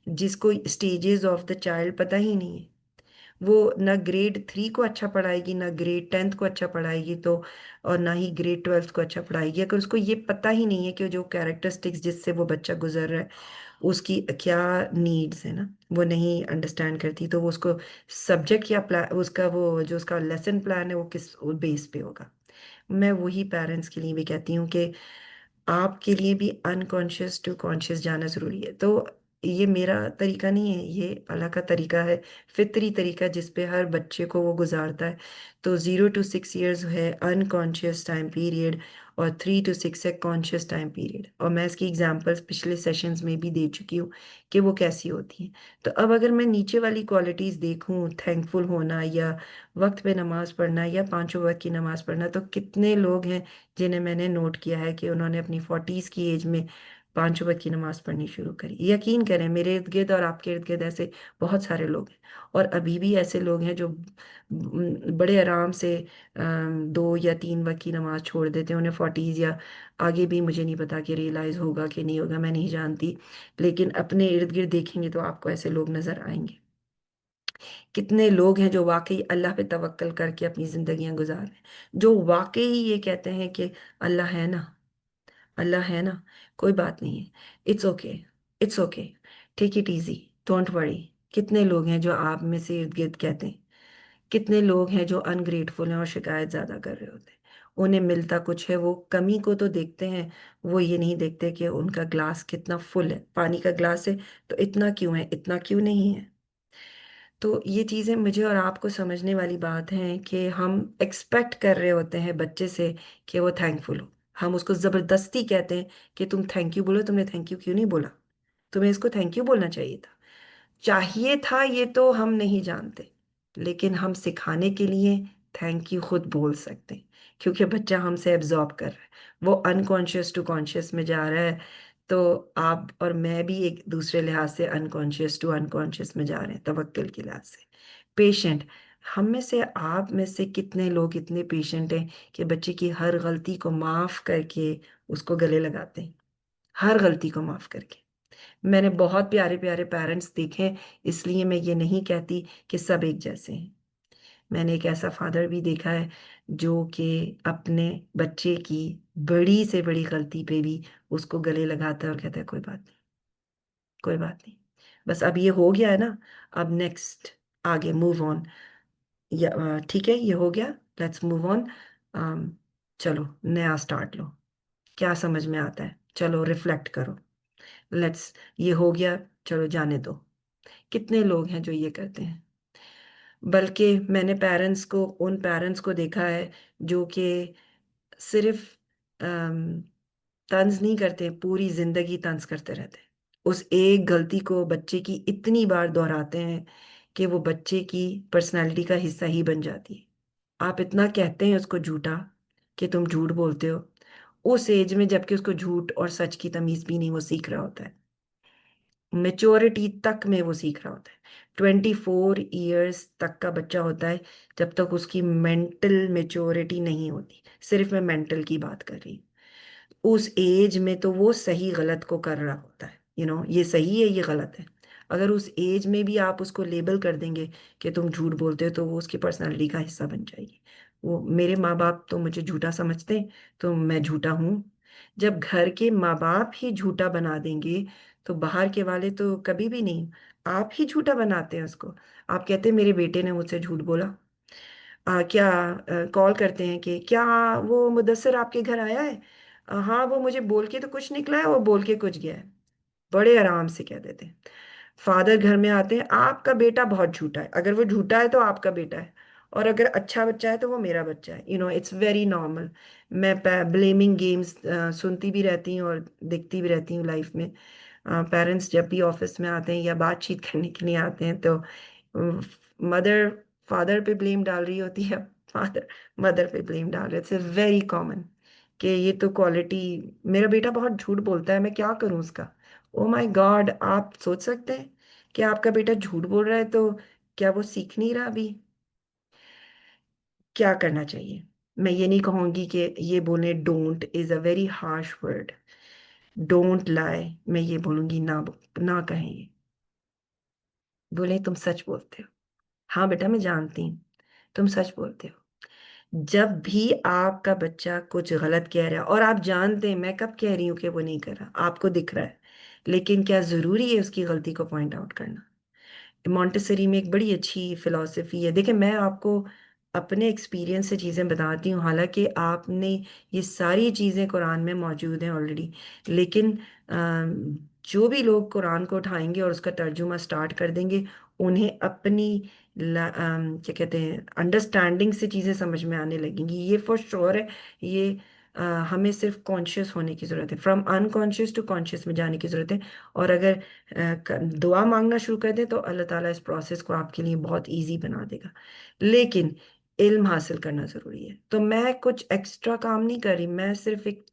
S2: जिसको स्टेजेस ऑफ द चाइल्ड पता ही नहीं है? वो ना ग्रेड 3 को अच्छा पढ़ाएगी, ना ग्रेड 10th को अच्छा पढ़ाएगी, तो और ना ही ग्रेड 12th को अच्छा पढ़ाएगी, अगर उसको ये पता ही नहीं है कि जो कैरेक्टरिस्टिक्स जिससे वो बच्चा गुजर रहा है उसकी क्या नीड्स है ना, वो नहीं अंडरस्टैंड करती। तो वो उसको सब्जेक्ट या प्लान, उसका वो जो उसका लेसन प्लान है वो किस बेस पे होगा। मैं वही पेरेंट्स के लिए भी कहती हूँ कि आपके लिए भी अनकॉन्शियस टू कॉन्शियस जाना जरूरी है। तो ये मेरा तरीका नहीं है, ये अल्लाह का तरीका है, फितरी तरीका जिस पे हर बच्चे को वो गुजारता है। तो 0 to 6 इयर्स है अनकॉन्शियस टाइम पीरियड, और 3 to 6 है कॉन्शियस टाइम पीरियड। और मैं इसकी एग्जांपल्स पिछले सेशंस में भी दे चुकी हूँ कि वो कैसी होती हैं। तो अब अगर मैं नीचे वाली क्वालिटीज़ देखूँ, थैंकफुल होना या वक्त पे नमाज पढ़ना या पांचों वक्त की नमाज पढ़ना, तो कितने लोग हैं जिन्हें मैंने नोट किया है कि उन्होंने अपनी 40s की एज में पांचों वक्त की नमाज पढ़नी शुरू करी। यकीन करें, मेरे इर्द गिर्द और आपके इर्द गिर्द ऐसे बहुत सारे लोग हैं। और अभी भी ऐसे लोग हैं जो बड़े आराम से 2 या 3 वक्त की नमाज छोड़ देते हैं। उन्हें 40s या आगे भी मुझे नहीं पता कि रियलाइज होगा कि नहीं होगा, मैं नहीं जानती। लेकिन अपने इर्द गिर्द देखेंगे तो आपको ऐसे लोग नजर आएंगे। कितने लोग हैं जो वाकई अल्लाह पे तवक्कल करके अपनी जिंदगियां गुजार रहे हैं, जो वाकई ये कहते हैं कि अल्लाह है ना, अल्लाह है ना, कोई बात नहीं है, it's okay, it's okay, take it easy, don't worry. कितने लोग हैं जो आप में से इर्द गिर्द कहते हैं? कितने लोग हैं जो अनग्रेटफुल हैं और शिकायत ज्यादा कर रहे होते हैं? उन्हें मिलता कुछ है, वो कमी को तो देखते हैं, वो ये नहीं देखते कि उनका ग्लास कितना फुल है। पानी का ग्लास है तो इतना क्यों है, इतना क्यों नहीं है? तो ये चीज़ें मुझे और आपको समझने वाली बात है कि हम एक्सपेक्ट कर रहे होते हैं बच्चे से कि वो थैंकफुल हो। हम उसको ज़बरदस्ती कहते हैं कि तुम थैंक यू बोलो, तुमने थैंक यू क्यों नहीं बोला? तुम्हें इसको थैंक यू बोलना चाहिए था, चाहिए था, ये तो हम नहीं जानते। लेकिन हम सिखाने के लिए थैंक यू खुद बोल सकते हैं, क्योंकि बच्चा हमसे एब्जॉर्ब कर रहा है, वो अनकॉन्शियस टू कॉन्शियस में जा रहा है। तो आप और मैं भी एक दूसरे लिहाज से अनकॉन्शियस टू अनकॉन्शियस में जा रहे हैं, तवक्कुल के लिहाज से। पेशेंट, हम में से आप में से कितने लोग इतने पेशेंट हैं कि बच्चे की हर गलती को माफ करके उसको गले लगाते हैं, हर गलती को माफ करके। मैंने बहुत प्यारे प्यारे पेरेंट्स देखे हैं, इसलिए मैं ये नहीं कहती कि सब एक जैसे हैं। मैंने एक ऐसा फादर भी देखा है जो कि अपने बच्चे की बड़ी से बड़ी गलती पे भी उसको गले लगाता है और कहता है कोई बात नहीं, कोई बात नहीं, बस अब ये हो गया है ना, अब नेक्स्ट, आगे मूव ऑन। या ठीक है, ये हो गया, लेट्स मूव ऑन। चलो नया स्टार्ट लो, क्या समझ में आता है, चलो रिफ्लेक्ट करो, लेट्स, ये हो गया, चलो जाने दो। कितने लोग हैं जो ये करते हैं? बल्कि मैंने पेरेंट्स को, उन पेरेंट्स को देखा है जो कि सिर्फ अम, तंज नहीं करते, पूरी जिंदगी तंज करते रहते हैं। उस एक गलती को बच्चे की इतनी बार दोहराते हैं कि वो बच्चे की पर्सनालिटी का हिस्सा ही बन जाती है। आप इतना कहते हैं उसको झूठा, कि तुम झूठ बोलते हो, उस एज में, जबकि उसको झूठ और सच की तमीज भी नहीं वो सीख रहा होता है, मेच्योरिटी तक में वो सीख रहा होता है। 24 ईयर्स तक का बच्चा होता है जब तक उसकी मेंटल मेच्योरिटी नहीं होती, सिर्फ मैं मेंटल की बात कर रही हूँ। उस एज में तो वो सही गलत को कर रहा होता है, ये सही है, ये गलत है। अगर उस एज में भी आप उसको लेबल कर देंगे कि तुम झूठ बोलते हो, तो वो उसकी पर्सनालिटी का हिस्सा बन जाएगी। वो, मेरे माँ बाप तो मुझे झूठा समझते हैं, तो मैं झूठा हूँ। जब घर के माँ बाप ही झूठा बना देंगे, तो बाहर के वाले तो कभी भी नहीं। आप ही झूठा बनाते हैं उसको। आप कहते हैं मेरे बेटे ने मुझसे झूठ बोला। क्या कॉल करते हैं कि क्या वो मुदस्सिर आपके घर आया है? हाँ, वो मुझे बोल के तो कुछ निकला है, वो बोल के कुछ गया है। बड़े आराम से कह देते हैं। फादर घर में आते हैं, आपका बेटा बहुत झूठा है। अगर वो झूठा है तो आपका बेटा है, और अगर अच्छा बच्चा है तो वो मेरा बच्चा है। It's very normal. मैं ब्लेमिंग गेम्स सुनती भी रहती हूँ और देखती भी रहती हूँ लाइफ में। पेरेंट्स जब भी ऑफिस में आते हैं या बातचीत करने के लिए आते हैं, तो मदर फादर पे ब्लेम डाल रही होती है, फादर मदर पे ब्लेम डाल रहे। इट्स वेरी कॉमन कि ये तो क्वालिटी, मेरा बेटा बहुत झूठ बोलता है, मैं क्या करूं उसका। ओ माय गॉड, आप सोच सकते हैं कि आपका बेटा झूठ बोल रहा है, तो क्या वो सीख नहीं रहा अभी? क्या करना चाहिए? मैं ये नहीं कहूंगी कि ये बोले, don't is a very harsh word, don't lie, मैं ये बोलूंगी ना, ना कहें ये, बोले तुम सच बोलते हो। हाँ बेटा, मैं जानती हूँ तुम सच बोलते हो। जब भी आपका बच्चा कुछ गलत कह रहा है, और आप जानते हैं मैं कब कह रही हूँ कि वो नहीं कर रहा, आपको दिख रहा है, लेकिन क्या जरूरी है उसकी गलती को पॉइंट आउट करना? मॉन्टेसरी में एक बड़ी अच्छी फिलॉसफी है। देखिए, मैं आपको अपने एक्सपीरियंस से चीज़ें बताती हूँ, हालांकि आपने ये सारी चीज़ें कुरान में मौजूद हैं ऑलरेडी, लेकिन जो भी लोग कुरान को उठाएंगे और उसका तर्जुमा स्टार्ट कर देंगे, उन्हें अपनी क्या कहते हैं, अंडरस्टैंडिंग से चीज़ें समझ में आने लगेंगी, ये फॉर श्योर है। ये हमें सिर्फ कॉन्शियस होने की ज़रूरत है, फ्रॉम अनकॉन्शियस टू कॉन्शियस में जाने की ज़रूरत है। और अगर दुआ मांगना शुरू कर दें, तो अल्लाह ताला इस प्रोसेस को आपके लिए बहुत इजी बना देगा। लेकिन इल्म हासिल करना ज़रूरी है। तो मैं कुछ एक्स्ट्रा काम नहीं कर रही, मैं सिर्फ एक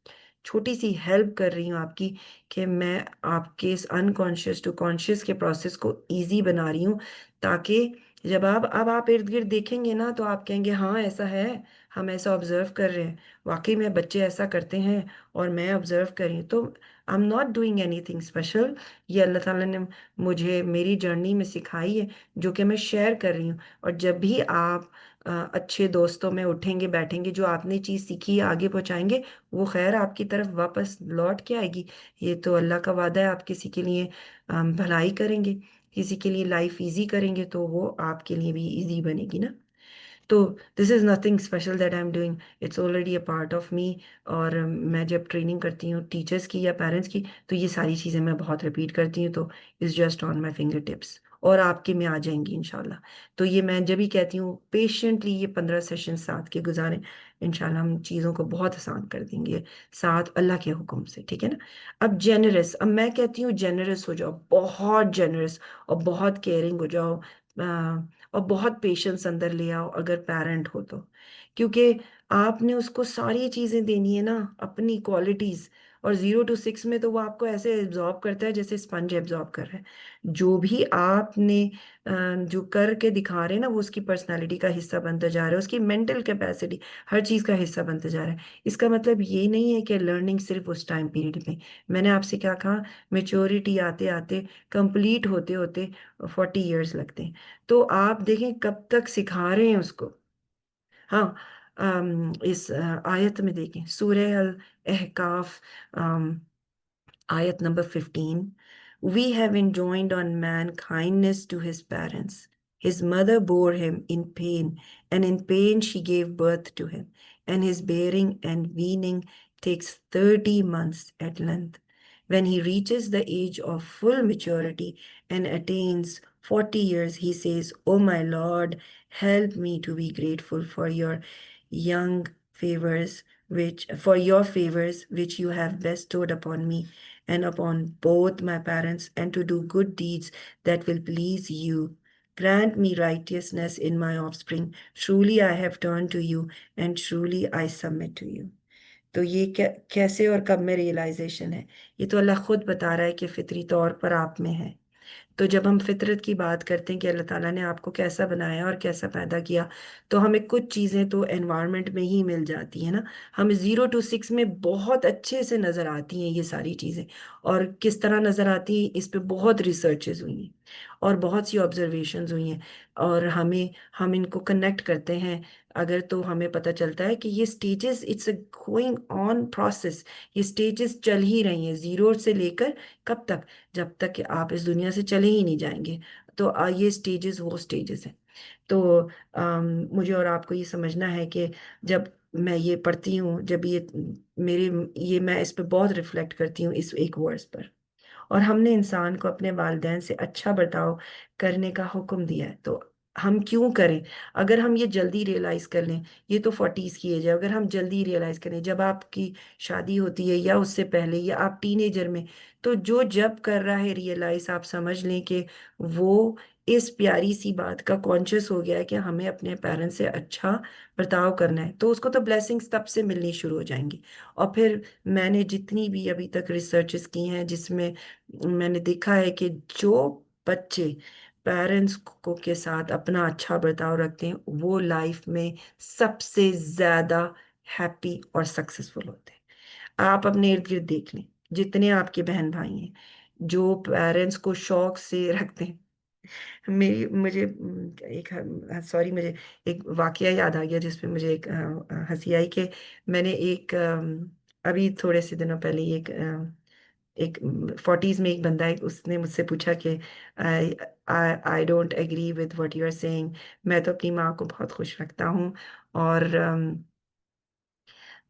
S2: छोटी सी हेल्प कर रही हूँ आपकी, कि मैं आपके इस अनकॉन्शियस टू कॉन्शियस के प्रोसेस को इजी बना रही हूँ, ताकि जब अब आप इर्द गिर्द देखेंगे ना, तो आप कहेंगे हाँ ऐसा है, हम ऐसा ऑब्जर्व कर रहे हैं, वाकई में बच्चे ऐसा करते हैं, और मैं ऑब्जर्व कर रही हूँ। तो आई am not doing anything special, ये अल्लाह ताला ने मुझे मेरी जर्नी में सिखाई है, जो कि मैं शेयर कर रही हूँ। और जब भी आप अच्छे दोस्तों में उठेंगे बैठेंगे, जो आपने चीज़ सीखी है आगे पहुँचाएंगे, वो खैर आपकी तरफ वापस लौट के आएगी। ये तो अल्लाह का वादा है। आप किसी के लिए भलाई करेंगे, किसी के लिए लाइफ इजी करेंगे, तो वो आपके लिए भी इजी बनेगी ना। तो this is nothing special that I am doing, it's already a part of me. और मैं जब ट्रेनिंग करती हूँ टीचर्स की या पेरेंट्स की, तो ये सारी चीज़ें मैं बहुत रिपीट करती हूँ, तो it's just on my finger tips, और आपके में आ जाएंगी इंशाल्लाह। तो ये मैं जब भी कहती हूँ पेशेंटली ये 15 सेशन साथ के गुजारें, इंशाल्लाह हम चीज़ों को बहुत आसान कर देंगे, साथ अल्लाह के हुक्म से, ठीक है ना। अब जेनरस, अब मैं कहती हूँ जेनरस हो जाओ, बहुत जेनरस, और बहुत केयरिंग हो जाओ, और बहुत पेशेंस अंदर ले आओ अगर पेरेंट हो तो। क्योंकि आपने उसको सारी चीज़ें देनी है ना, अपनी क्वालिटीज़। और 0 to 6 में तो वो आपको ऐसे एब्जॉर्ब करता है जैसे स्पंज एब्जॉर्ब कर रहा है। जो भी आपने जो करके दिखा रहे हैं ना, वो उसकी पर्सनालिटी का हिस्सा बनता जा रहा है, उसकी मेंटल कैपेसिटी हर चीज़ का हिस्सा बनता जा रहा है। इसका मतलब ये नहीं है कि लर्निंग सिर्फ उस टाइम पीरियड में। मैंने आपसे क्या कहा, मेच्योरिटी आते आते, कंप्लीट होते होते 40 ईयर्स लगते हैं। तो आप देखें कब तक सिखा रहे हैं उसको। हाँ, इस आयत में देखें, सूरह अल अहकाफ, ayat number 15. We have enjoined on man kindness to his parents. His mother bore him in pain, and in pain she gave birth to him. And his bearing and weaning takes 30 months at length. When he reaches the age of full maturity and attains 40 years, he says, "O my Lord, help me to be grateful for your young favors, which you have bestowed upon me and upon both my parents, and to do good deeds that will please you. Grant me righteousness in my offspring. Truly I have turned to you, and truly I submit to you. तो ये कैसे और कब में realisation है? ये तो अल्लाह खुद बता रहा है कि फितरी तौर पर आप में है। तो जब हम फितरत की बात करते हैं कि अल्लाह ताला ने आपको कैसा बनाया और कैसा पैदा किया, तो हमें कुछ चीज़ें तो एनवायरनमेंट में ही मिल जाती है ना। हमें 0 to 6 में बहुत अच्छे से नज़र आती हैं ये सारी चीज़ें। और किस तरह नज़र आती हैं, इस पे बहुत रिसर्चेज हुई हैं और बहुत सी ऑब्जर्वेशंस हुई हैं। और हम इनको कनेक्ट करते हैं अगर, तो हमें पता चलता है कि ये stages, it's a going on process. ये स्टेजेस चल ही रही हैं 0 से लेकर कब तक? जब तक कि आप इस दुनिया से चले ही नहीं जाएंगे। तो ये स्टेजेस वो स्टेजेस हैं। तो मुझे और आपको ये समझना है कि जब मैं ये पढ़ती हूँ, जब मेरे ये मैं इस पे बहुत रिफ्लेक्ट करती हूँ इस एक वर्स पर। और हमने इंसान को अपने वालिदैन से अच्छा बर्ताव करने का हुक्म दिया है, तो हम क्यों करें? अगर हम ये जल्दी रियलाइज कर लें, ये तो 40s की एज है, अगर हम जल्दी रियलाइज करें जब आपकी शादी होती है या उससे पहले या आप टीनेजर में, तो जो जब कर रहा है रियलाइज, आप समझ लें कि वो इस प्यारी सी बात का कॉन्शियस हो गया है कि हमें अपने पेरेंट्स से अच्छा बर्ताव करना है, तो उसको तो ब्लेसिंग्स तब से मिलनी शुरू हो जाएंगी। और फिर मैंने जितनी भी अभी तक रिसर्चेस की हैं जिसमें मैंने देखा है कि जो बच्चे पेरेंट्स को के साथ अपना अच्छा बर्ताव रखते हैं, वो लाइफ में सबसे ज्यादा हैप्पी और सक्सेसफुल होते हैं। आप अपने इर्द गिर्द देख लें, जितने आपके बहन भाई हैं जो पेरेंट्स को शौक से रखते हैं। मेरी मुझे एक सॉरी, मुझे एक वाकया याद आ गया जिसपे मुझे एक हंसी आई कि मैंने एक अभी थोड़े से दिनों पहले एक 40s में एक बंदा है, उसने मुझसे पूछा कि I I don't agree with what you are saying. मैं तो अपनी माँ को बहुत खुश रखता हूँ और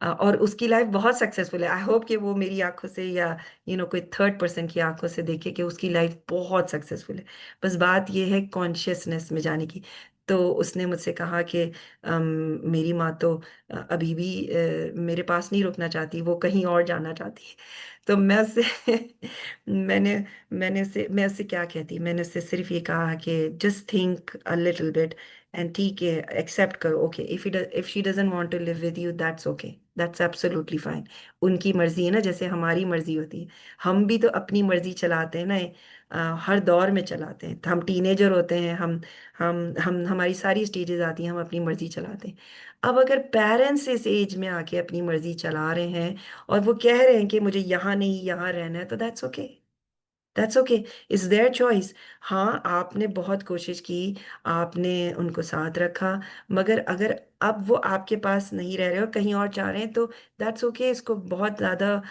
S2: और उसकी लाइफ बहुत सक्सेसफुल है। आई होप कि वो मेरी आंखों से या कोई थर्ड पर्सन की आंखों से देखे कि उसकी लाइफ बहुत सक्सेसफुल है। बस बात ये है कॉन्शियसनेस में जाने की। तो उसने मुझसे कहा कि मेरी माँ तो अभी भी मेरे पास नहीं रुकना चाहती, वो कहीं और जाना चाहती है। तो मैं उससे मैं उससे क्या कहती, मैंने उससे सिर्फ ये कहा कि just think a little bit and ठीक है, एक्सेप्ट करो। Okay, if she doesn't want to live with you, that's okay, that's absolutely fine. उनकी मर्जी है ना, जैसे हमारी मर्जी होती है। हम भी तो अपनी मर्जी चलाते हैं ना, हर दौर में चलाते हैं। हम टीनेजर होते हैं, हम हमारी सारी स्टेजेस आती हैं, हम अपनी मर्जी चलाते हैं। अब अगर पेरेंट्स इस एज में आके अपनी मर्जी चला रहे हैं और वो कह रहे हैं कि मुझे यहाँ नहीं यहाँ रहना है, तो that's okay, that's okay, it's their choice. हाँ, आपने बहुत कोशिश की, आपने उनको साथ रखा, मगर अगर अब वो आपके पास नहीं रह रहे और कहीं और जा रहे हैं, तो दैट्स ओके। इसको बहुत ज़्यादा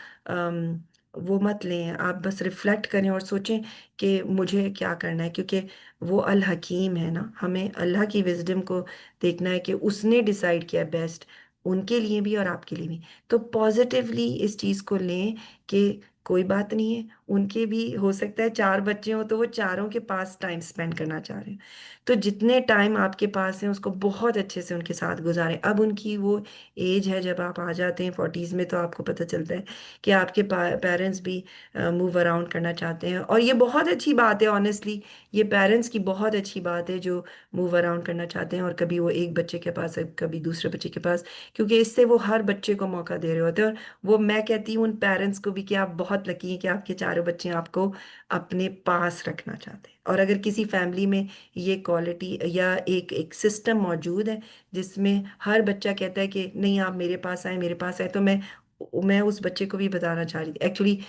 S2: वो मत लें। आप बस रिफ्लेक्ट करें और सोचें कि मुझे क्या करना है, क्योंकि वो अल हकीम है ना। हमें अल्लाह की विजडम को देखना है कि उसने डिसाइड किया बेस्ट उनके लिए भी और आपके लिए भी। तो पॉजिटिवली इस चीज़ को लें कि कोई बात नहीं है, उनके भी हो सकता है 4 बच्चे हों तो वो चारों के पास टाइम स्पेंड करना चाह रहे हैं। तो जितने टाइम आपके पास है उसको बहुत अच्छे से उनके साथ गुजारें। अब उनकी वो एज है, जब आप आ जाते हैं 40s में, तो आपको पता चलता है कि आपके पेरेंट्स भी मूव अराउंड करना चाहते हैं। और ये बहुत अच्छी बात है, ऑनेस्टली ये पेरेंट्स की बहुत अच्छी बात है जो मूव अराउंड करना चाहते हैं। और कभी वो एक बच्चे के पास है, कभी दूसरे बच्चे के पास, क्योंकि इससे वो हर बच्चे को मौका दे रहे होते हैं। और वो मैं कहती हूँ उन पेरेंट्स को भी कि आप बहुत लकी हैं कि आपके चारों बच्चे आपको अपने पास रखना चाहते हैं। और अगर किसी फैमिली में ये क्वालिटी या एक एक सिस्टम मौजूद है जिसमें हर बच्चा कहता है कि नहीं आप मेरे पास आए, मेरे पास आए, तो मैं उस बच्चे को भी बताना चाह रही थी actually.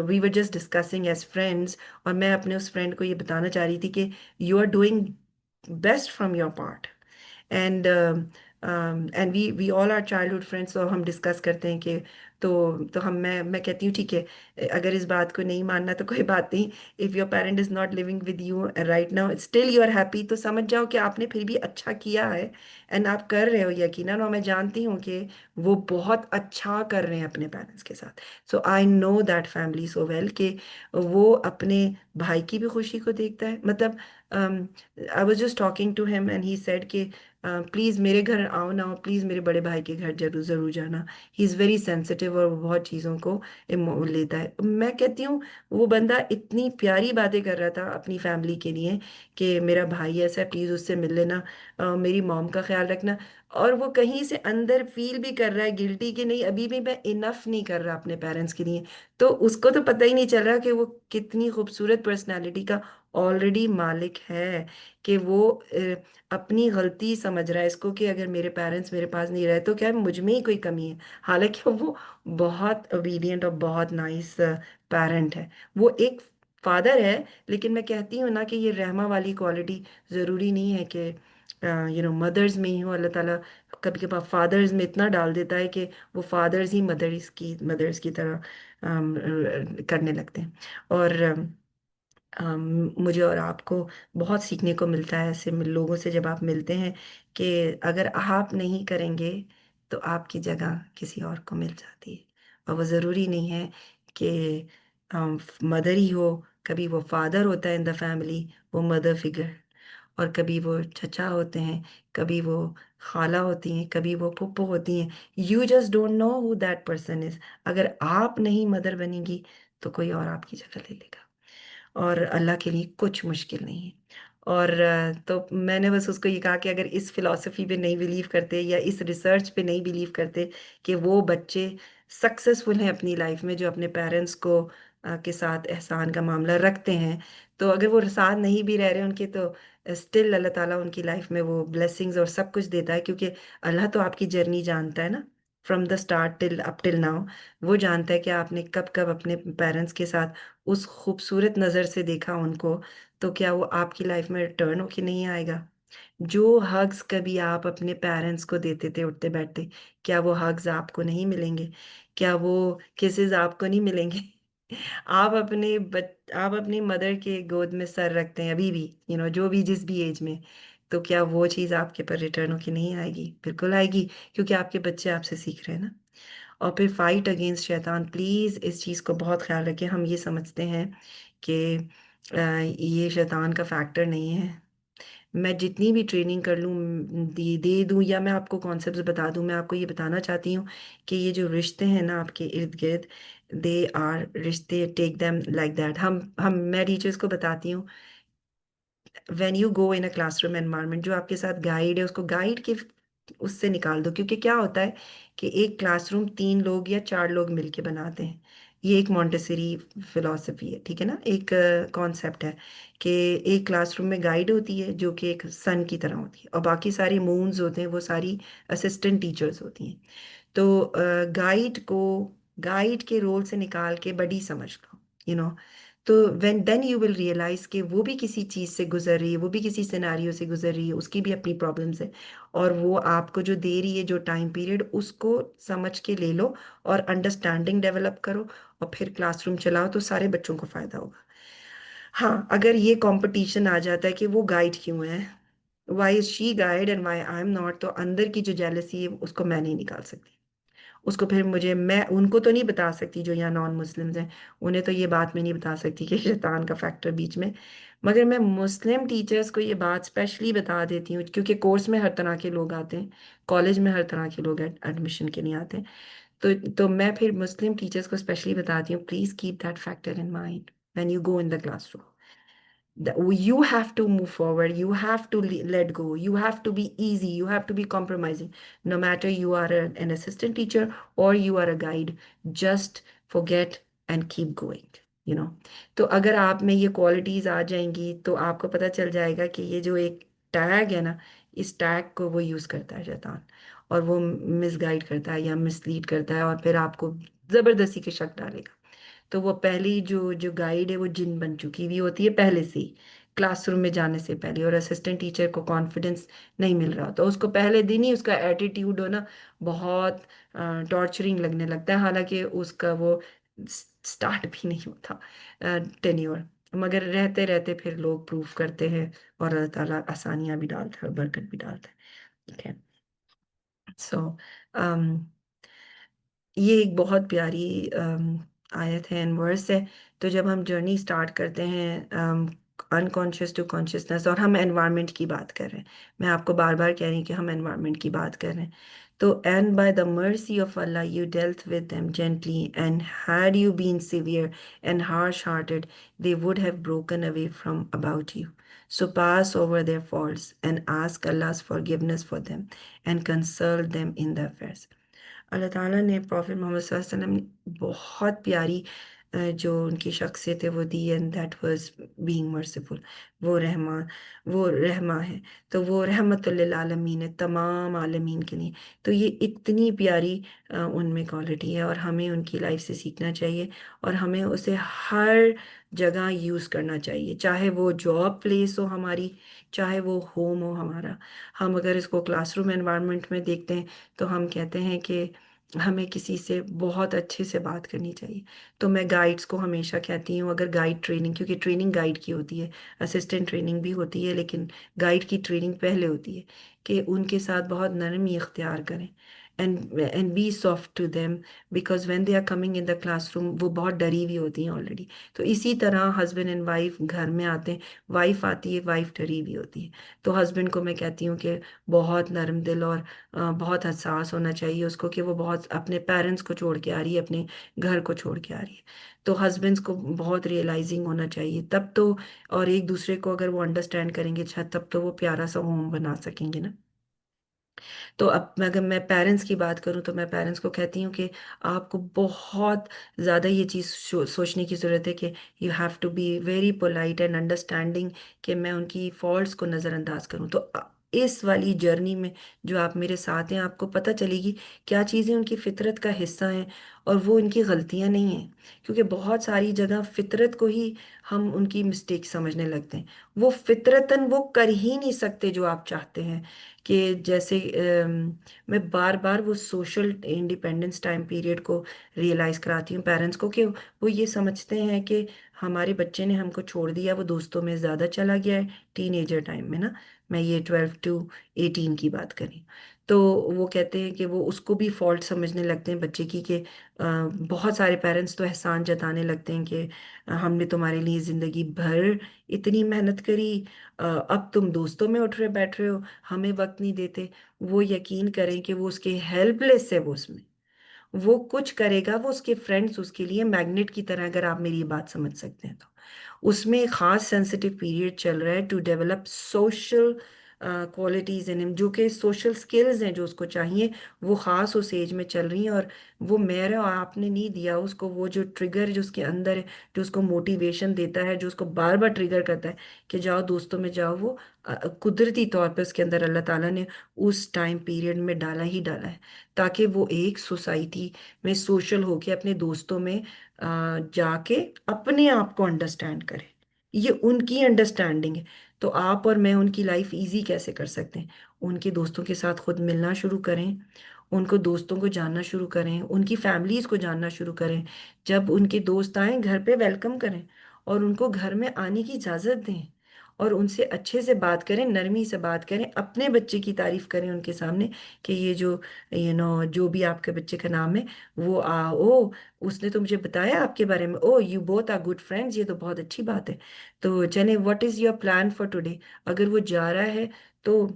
S2: We were just discussing as friends, और मैं अपने उस फ्रेंड को ये बताना चाह रही थी कि you are doing best from your part. And and we all are childhood friends. तो हम डिस्कस करते हैं कि तो मैं कहती हूँ ठीक है, अगर इस बात को नहीं मानना तो कोई बात नहीं। If your parent is not living with you right now, still you are happy, तो समझ जाओ कि आपने फिर भी अच्छा किया है। एंड आप कर रहे हो, यकीनन, और मैं जानती हूँ कि वो बहुत अच्छा कर रहे हैं अपने पेरेंट्स के साथ। So I know that family so well कि वो अपने भाई की भी खुशी को देखता है। मतलब I was just talking to him and he said कि प्लीज़ मेरे घर आओ ना, प्लीज़ मेरे बड़े भाई के घर जरूर ज़रूर जाना। He is very sensitive emotive और वो बहुत चीज़ों को लेता है। मैं कहती हूँ वो बंदा इतनी प्यारी बातें कर रहा था अपनी फैमिली के लिए कि मेरा भाई ऐसा है, प्लीज़ उससे मिल लेना, मेरी मॉम का ख्याल रखना। और वो कहीं से अंदर फील भी कर रहा है गिल्टी कि नहीं, अभी भी मैं इनफ नहीं कर रहा अपने पेरेंट्स के लिए। तो उसको तो पता ही नहीं चल रहा कि वो कितनी खूबसूरत पर्सनालिटी का ऑलरेडी मालिक है, कि वो अपनी गलती समझ रहा है इसको कि अगर मेरे पेरेंट्स मेरे पास नहीं रहे तो क्या मुझ में ही कोई कमी है। हालांकि वो बहुत ओबीडियंट और बहुत नाइस पेरेंट है, वो एक फादर है। लेकिन मैं कहती हूँ ना कि ये रहमा वाली क्वालिटी ज़रूरी नहीं है कि मदर्स में ही हो। अल्लाह ताला कभी कभार फादर्स में इतना डाल देता है कि वो फादर्स ही मदर्स की तरह करने लगते हैं। और मुझे और आपको बहुत सीखने को मिलता है ऐसे लोगों से जब आप मिलते हैं, कि अगर आप नहीं करेंगे तो आपकी जगह किसी और को मिल जाती है। और वो ज़रूरी नहीं है कि मदर ही हो, कभी वो फादर होता है इन द फैमिली, वो मदर फिगर, और कभी वो चचा होते हैं, कभी वो खाला होती हैं, कभी वो फूफो होती हैं। You just don't know who that person is. अगर आप नहीं मदर बनेंगी तो कोई और आपकी जगह ले लेगा, और अल्लाह के लिए कुछ मुश्किल नहीं है। और तो मैंने बस उसको ये कहा कि अगर इस फिलॉसफी पे नहीं बिलीव करते या इस रिसर्च पे नहीं बिलीव करते कि वो बच्चे सक्सेसफुल हैं अपनी लाइफ में जो अपने पेरेंट्स को के साथ एहसान का मामला रखते हैं, तो अगर वो साथ नहीं भी रह रहे उनके, तो स्टिल अल्लाह ताला उनकी लाइफ में वो ब्लेसिंग्स और सब कुछ देता है, क्योंकि अल्लाह तो आपकी जर्नी जानता है ना, from the start till up till now. वो जानता है कि आपने कब कब अपने पेरेंट्स के साथ उस खूबसूरत नज़र से देखा उनको, तो क्या वो आपकी लाइफ में रिटर्न होके नहीं आएगा? जो हग्स कभी आप अपने पेरेंट्स को देते थे उठते बैठते, क्या वो हग्स आपको नहीं मिलेंगे? क्या वो किसेस आपको नहीं मिलेंगे? आप अपनी मदर के गोद में सर रखते हैं अभी भी, जो भी जिस भी एज में, तो क्या वो चीज़ आपके पर रिटर्न होके नहीं आएगी? बिल्कुल आएगी, क्योंकि आपके बच्चे आपसे सीख रहे हैं ना। और फिर फाइट अगेंस्ट शैतान, प्लीज़ इस चीज़ को बहुत ख्याल रखें। हम ये समझते हैं कि ये शैतान का फैक्टर नहीं है। मैं जितनी भी ट्रेनिंग कर लूँ, दे दूँ, या मैं आपको कॉन्सेप्ट्स बता दूँ, मैं आपको ये बताना चाहती हूँ कि ये जो रिश्ते हैं ना आपके इर्द गिर्द, दे आर रिश्ते, टेक देम लाइक दैट। मैं टीचर्स को बताती हूँ, when you go in a classroom environment, जो आपके साथ गाइड है उसको गाइड के उससे निकाल दो। क्योंकि क्या होता है कि एक क्लासरूम 3 लोग या 4 लोग मिलके बनाते हैं। ये एक मॉन्टेसरी फिलॉसफी है, ठीक है ना, एक कॉन्सेप्ट है कि एक क्लासरूम में गाइड होती है जो कि एक सन की तरह होती है, और बाकी सारी मून्स होते हैं, वो सारी असिस्टेंट टीचर्स होती हैं। तो गाइड के रोल से निकाल के बड़ी समझ लो, तो when then you will realize कि वो भी किसी चीज़ से गुजर रही है, वो भी किसी सिनेरियो से गुजर रही है, उसकी भी अपनी प्रॉब्लम्स है, और वो आपको जो दे रही है जो टाइम पीरियड, उसको समझ के ले लो और अंडरस्टैंडिंग डेवलप करो, और फिर क्लासरूम चलाओ तो सारे बच्चों को फायदा होगा। हाँ, अगर ये कंपटीशन आ जाता है कि वो गाइड क्यों है, why is she guide and why I am not, तो अंदर की जो जेलसी है उसको मैं नहीं निकाल सकती। उसको फिर मैं उनको तो नहीं बता सकती जो यहाँ नॉन मुस्लिम्स हैं, उन्हें तो ये बात मैं नहीं बता सकती कि शैतान का फैक्टर बीच में। मगर मैं मुस्लिम टीचर्स को ये बात स्पेशली बता देती हूँ, क्योंकि कोर्स में हर तरह के लोग आते हैं, कॉलेज में हर तरह के लोग एडमिशन के लिए आते हैं। तो मैं फिर मुस्लिम टीचर्स को स्पेशली बताती हूँ, please keep that factor in mind when you go in the classroom. You have to move forward, you have to let go, you have to be easy, you have to be compromising, no matter you are an assistant teacher or you are a guide, just forget and keep going, you know तो अगर आप में ये qualities आ जाएंगी तो आपको पता चल जाएगा कि ये जो एक टैग है ना, इस टैग को वो यूज करता है शैतान, और वो मिसगाइड करता है या मिसलीड करता है, और फिर आपको जबरदस्ती के शक डालेगा। तो वो पहली जो जो गाइड है वो जिन बन चुकी हुई होती है पहले से ही, क्लासरूम में जाने से पहले, और असिस्टेंट टीचर को कॉन्फिडेंस नहीं मिल रहा तो उसको पहले दिन ही उसका एटीट्यूड हो ना बहुत टॉर्चरिंग लगने लगता है, हालांकि उसका वो स्टार्ट भी नहीं होता टेन्योर, मगर रहते रहते फिर लोग प्रूव करते हैं, और अल्लाह ताला आसानियां भी डालता है और बरकत भी डालता है। ठीक है, सो ये एक बहुत प्यारी आयत है एंड वर्स है। तो जब हम जर्नी स्टार्ट करते हैं अनकॉन्शियस टू कॉन्शियसनेस, और हम एनवायरनमेंट की बात कर रहे हैं, मैं आपको बार बार कह रही हूँ कि हम एनवायरनमेंट की बात कर रहे हैं, So, and by the mercy of Allah, you dealt with them gently, and had you been severe and harsh-hearted, they would have broken away from about you. So pass over their faults and ask Allah's forgiveness for them and consult them in their affairs. अल्लाह ताला ने profit Mohammad सल्लल्लाहु अलैहि वसल्लम बहुत प्यारी जो उनकी शख्सियत है वो दी, and that was being merciful. वो रहमान, वो रहमा है, तो वो रहमतुल लिल आलमीन है, तमाम आलमीन के लिए। तो ये इतनी प्यारी उनमें क्वालिटी है, और हमें उनकी लाइफ से सीखना चाहिए, और हमें उसे हर जगह यूज़ करना चाहिए, चाहे वो जॉब प्लेस हो हमारी, चाहे वो होम हो हमारा। हम अगर इसको क्लासरूम एनवायरनमेंट में देखते हैं, तो हम कहते हैं कि हमें किसी से बहुत अच्छे से बात करनी चाहिए। तो मैं गाइड्स को हमेशा कहती हूँ, अगर गाइड ट्रेनिंग, क्योंकि ट्रेनिंग गाइड की होती है, असिस्टेंट ट्रेनिंग भी होती है, लेकिन गाइड की ट्रेनिंग पहले होती है, कि उनके साथ बहुत नरमी इख्तियार करें, and be soft to them, because when they are coming in the classroom वो बहुत डरी हुई होती हैं ऑलरेडी। तो इसी तरह हस्बैंड एंड वाइफ घर में आते हैं, वाइफ आती है, वाइफ डरी हुई होती है, तो हस्बैंड को मैं कहती हूँ कि बहुत नरम दिल और बहुत हसास होना चाहिए उसको, कि वो बहुत अपने पेरेंट्स को छोड़ के आ रही है, अपने घर को छोड़ के आ रही है। तो हस्बैंड्स को बहुत रियलाइजिंग होना चाहिए तब तो, और एक दूसरे को अगर वो अंडरस्टैंड करेंगे तब तो वो प्यारा सा होम बना सकेंगे ना। तो अब अगर मैं पेरेंट्स की बात करूं, तो मैं पेरेंट्स को कहती हूँ कि आपको बहुत ज़्यादा ये चीज़ सोचने की ज़रूरत है कि you have to be very polite and understanding, कि मैं उनकी फॉल्ट्स को नज़रअंदाज करूं। तो इस वाली जर्नी में जो आप मेरे साथ हैं, आपको पता चलेगी क्या चीज़ें उनकी फितरत का हिस्सा हैं, और वो उनकी गलतियां नहीं हैं। क्योंकि बहुत सारी जगह फितरत को ही हम उनकी मिस्टेक समझने लगते हैं। वो फितरतन वो कर ही नहीं सकते जो आप चाहते हैं, कि जैसे मैं बार बार वो सोशल इंडिपेंडेंस टाइम पीरियड को रियलाइज कराती हूँ पेरेंट्स को, कि वो ये समझते हैं कि हमारे बच्चे ने हमको छोड़ दिया, वो दोस्तों में ज़्यादा चला गया है टीनेजर टाइम में ना, मैं ये 12 to 18 की बात करी। तो वो कहते हैं कि वो उसको भी फॉल्ट समझने लगते हैं बच्चे की, कि बहुत सारे पेरेंट्स तो एहसान जताने लगते हैं कि हमने तुम्हारे लिए ज़िंदगी भर इतनी मेहनत करी, अब तुम दोस्तों में उठ रहे बैठ रहे हो, हमें वक्त नहीं देते। वो यकीन करें कि वो उसके हेल्पलेस है, वो उसमें वो कुछ करेगा, वो उसके फ्रेंड्स उसके लिए मैग्नेट की तरह, अगर आप मेरी ये बात समझ सकते हैं तो। उसमें एक खास सेंसिटिव पीरियड चल रहा है to develop social qualities in him, जो कि सोशल स्किल्स हैं जो उसको चाहिए, वो खास उस एज में चल रही हैं। और वो मेरा आपने नहीं दिया उसको, वो जो ट्रिगर जो उसके अंदर है, जो उसको मोटिवेशन देता है, जो उसको बार बार ट्रिगर करता है कि जाओ दोस्तों में जाओ, वो कुदरती तौर पे उसके अंदर अल्लाह ताला ने उस टाइम पीरियड में डाला ही डाला है, ताकि वो एक सोसाइटी में सोशल होके अपने दोस्तों में जाके अपने आप को अंडरस्टैंड करें। ये उनकी अंडरस्टैंडिंग है। तो आप और मैं उनकी लाइफ इजी कैसे कर सकते हैं? उनके दोस्तों के साथ खुद मिलना शुरू करें, उनको दोस्तों को जानना शुरू करें, उनकी फैमिलीज को जानना शुरू करें। जब उनके दोस्त आए घर पे वेलकम करें, और उनको घर में आने की इजाज़त दें, और उनसे अच्छे से बात करें, नरमी से बात करें, अपने बच्चे की तारीफ करें उनके सामने, कि ये जो जो भी आपके बच्चे का नाम है, वो ओ उसने तो मुझे बताया आपके बारे में, oh you both are good friends, ये तो बहुत अच्छी बात है। तो चले, what is your plan for today? अगर वो जा रहा है तो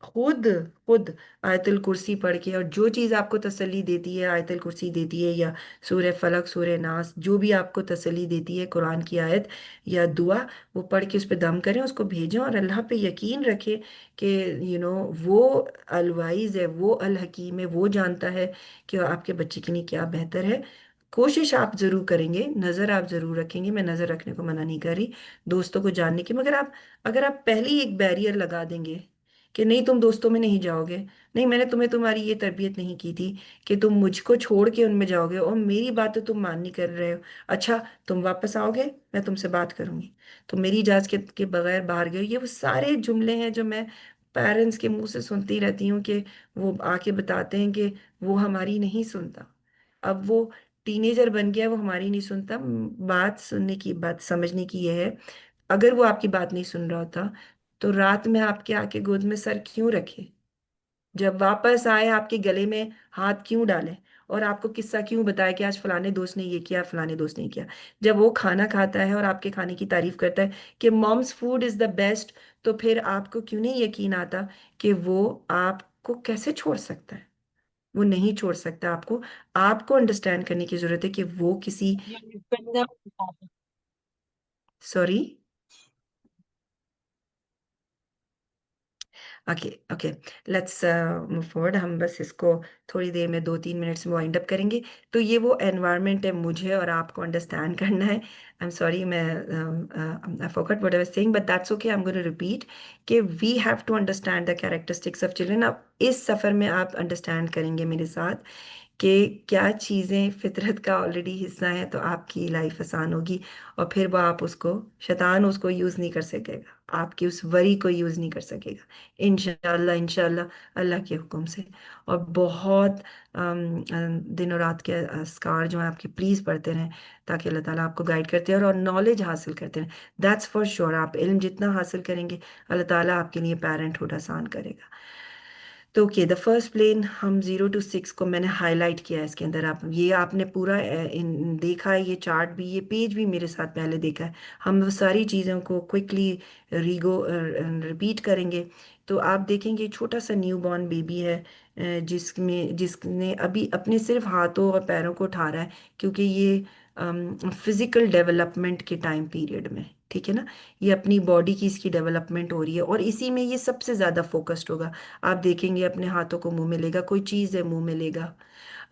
S2: खुद खुद आयतुल कुर्सी पढ़ के, और जो चीज़ आपको तसल्ली देती है, आयतुल कुर्सी देती है, या सूरह फलक, सूरह नास, जो भी आपको तसल्ली देती है, कुरान की आयत या दुआ, वो पढ़ के उस पर दम करें, उसको भेजें, और अल्लाह पे यकीन रखें कि वो अलवाइज है, वो अल हकीम है, वो जानता है कि आपके बच्चे के लिए क्या बेहतर है। कोशिश आप जरूर करेंगे, नज़र आप जरूर रखेंगे, मैं नज़र रखने को मना नहीं कर रही दोस्तों को जानने की, मगर आप अगर आप पहले ही एक बैरियर लगा देंगे कि नहीं तुम दोस्तों में नहीं जाओगे, नहीं मैंने तुम्हें तुम्हारी ये तरबियत नहीं की थी कि तुम मुझको छोड़ के उनमें जाओगे, और मेरी बात तो तुम मान नहीं कर रहे हो, अच्छा तुम वापस आओगे, मैं तुमसे बात करूंगी, तो मेरी इजाज़त के बगैर बाहर गए, ये वो सारे जुमले हैं जो मैं पेरेंट्स के मुंह से सुनती रहती हूँ, कि वो आके बताते हैं कि वो हमारी नहीं सुनता। अब वो टीनेजर बन गया, वो हमारी नहीं सुनता। बात सुनने की, बात समझने की ये है, अगर वो आपकी बात नहीं सुन रहा होता, तो रात में आपके आके गोद में सर क्यों रखे? जब वापस आए आपके गले में हाथ क्यों डाले? और आपको किस्सा क्यों बताया कि आज फलाने दोस्त ने ये किया, फलाने दोस्त ने ये किया? जब वो खाना खाता है और आपके खाने की तारीफ करता है कि mom's food is the best, तो फिर आपको क्यों नहीं यकीन आता कि वो आपको कैसे छोड़ सकता है? वो नहीं छोड़ सकता आपको। आपको अंडरस्टैंड करने की जरूरत है कि वो किसी, sorry, okay okay, let's move forward. हम बस इसको थोड़ी देर में 2-3 मिनट्स में वाइंड अप करेंगे। तो ये वो एनवायरनमेंट है, मुझे और आपको अंडरस्टैंड करना है। आई एम सॉरी, मैं I forgot what I was saying, but that's okay, I am going to repeat कि we have to understand the characteristics of children. अब इस सफ़र में आप अंडरस्टैंड करेंगे मेरे साथ कि क्या चीज़ें फितरत का ऑलरेडी हिस्सा हैं, तो आपकी लाइफ आसान होगी। और फिर वो आप उसको, शैतान उसको यूज़ नहीं कर सकेगा, आपकी उस वरी को यूज़ नहीं कर सकेगा, इंशाल्लाह इंशाल्लाह, अल्लाह के हुक्म से। और बहुत दिनों रात के अस्कार जो हैं आपके, प्लीज़ पढ़ते रहें, ताकि अल्लाह ताला आपको गाइड करते हैं और नॉलेज हासिल करते रहें। दैट्स फॉर श्योर, आप इल्म जितना हासिल करेंगे, अल्लाह ताला आपके लिए पेरेंटहुड आसान करेगा। तो ओके, द फर्स्ट प्लेन, हम 0 to 6 को मैंने हाईलाइट किया है इसके अंदर। आप ये आपने पूरा देखा है, ये चार्ट भी, ये पेज भी मेरे साथ पहले देखा है। हम वो सारी चीज़ों को क्विकली रिपीट करेंगे। तो आप देखेंगे छोटा सा न्यू बॉर्न बेबी है, जिसने अभी अपने सिर्फ हाथों और पैरों को उठा रहा है, क्योंकि ये फिजिकल डेवलपमेंट के टाइम पीरियड में, ठीक है ना, ये अपनी बॉडी की इसकी डेवलपमेंट हो रही है, और इसी में ये सबसे ज़्यादा फोकस्ड होगा। आप देखेंगे अपने हाथों को मुंह में लेगा, कोई चीज़ है मुंह में लेगा,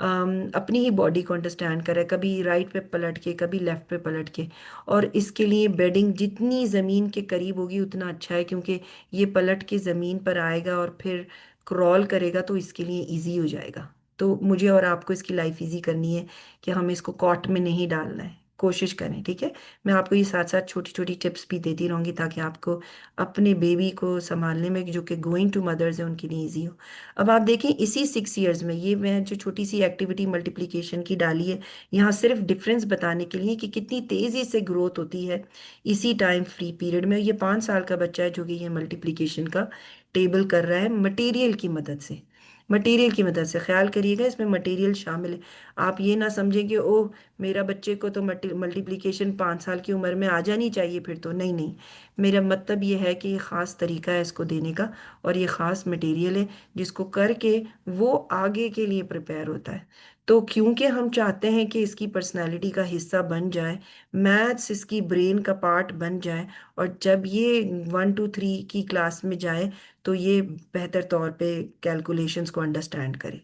S2: अपनी ही बॉडी को अंडरस्टैंड करे, कभी राइट पे पलट के, कभी लेफ्ट पे पलट के। और इसके लिए बेडिंग जितनी ज़मीन के करीब होगी उतना अच्छा है, क्योंकि ये पलट के ज़मीन पर आएगा और फिर क्रॉल करेगा, तो इसके लिए इजी हो जाएगा। तो मुझे और आपको इसकी लाइफ इजी करनी है कि हमें इसको कॉट में नहीं डालना है, कोशिश करें, ठीक है। मैं आपको ये साथ साथ छोटी छोटी टिप्स भी देती रहूँगी, ताकि आपको अपने बेबी को संभालने में, जो कि गोइंग टू मदर्स है, उनके लिए ईजी हो। अब आप देखें, इसी 6 ईयर्स में ये मैं जो छोटी सी एक्टिविटी मल्टीप्लिकेशन की डाली है, यहाँ सिर्फ डिफरेंस बताने के लिए कि कितनी तेज़ी से ग्रोथ होती है इसी टाइम फ्री पीरियड में। ये 5 साल का बच्चा है जो कि ये मल्टीप्लिकेशन का टेबल कर रहा है मटेरियल की मदद से। मटेरियल की मदद से, ख्याल करिएगा, इसमें मटेरियल शामिल है। आप ये ना समझें कि ओह, मेरा बच्चे को तो मल्टीप्लिकेशन 5 साल की उम्र में आ जानी चाहिए, फिर तो नहीं नहीं। मेरा मतलब ये है कि ये ख़ास तरीका है इसको देने का, और ये ख़ास मटेरियल है जिसको करके वो आगे के लिए प्रिपेयर होता है। तो क्योंकि हम चाहते हैं कि इसकी पर्सनालिटी का हिस्सा बन जाए, मैथ्स इसकी ब्रेन का पार्ट बन जाए, और जब ये 1 to 3 की क्लास में जाए तो ये बेहतर तौर पे कैलकुलेशंस को अंडरस्टैंड करे।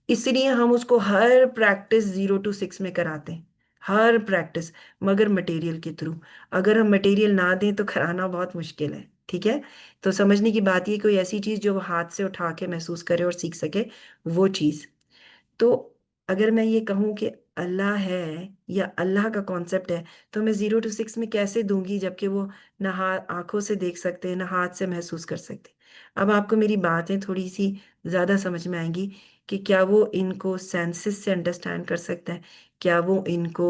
S2: इसलिए हम उसको हर प्रैक्टिस 0 to 6 में कराते हैं, हर प्रैक्टिस, मगर मटेरियल के थ्रू। अगर हम मटेरियल ना दें तो कराना बहुत मुश्किल है, ठीक है। तो समझने की बात ये, कोई ऐसी चीज़ जो वो हाथ से उठा के महसूस करे और सीख सके, वो चीज़। तो अगर मैं ये कहूँ कि अल्लाह है या अल्लाह का कॉन्सेप्ट है, तो मैं 0 to 6 में कैसे दूंगी, जबकि वो ना आंखों से देख सकते हैं, ना हाथ से महसूस कर सकते। अब आपको मेरी बातें थोड़ी सी ज़्यादा समझ में आएंगी कि क्या वो इनको सेंसेस से अंडरस्टैंड कर सकता है, क्या वो इनको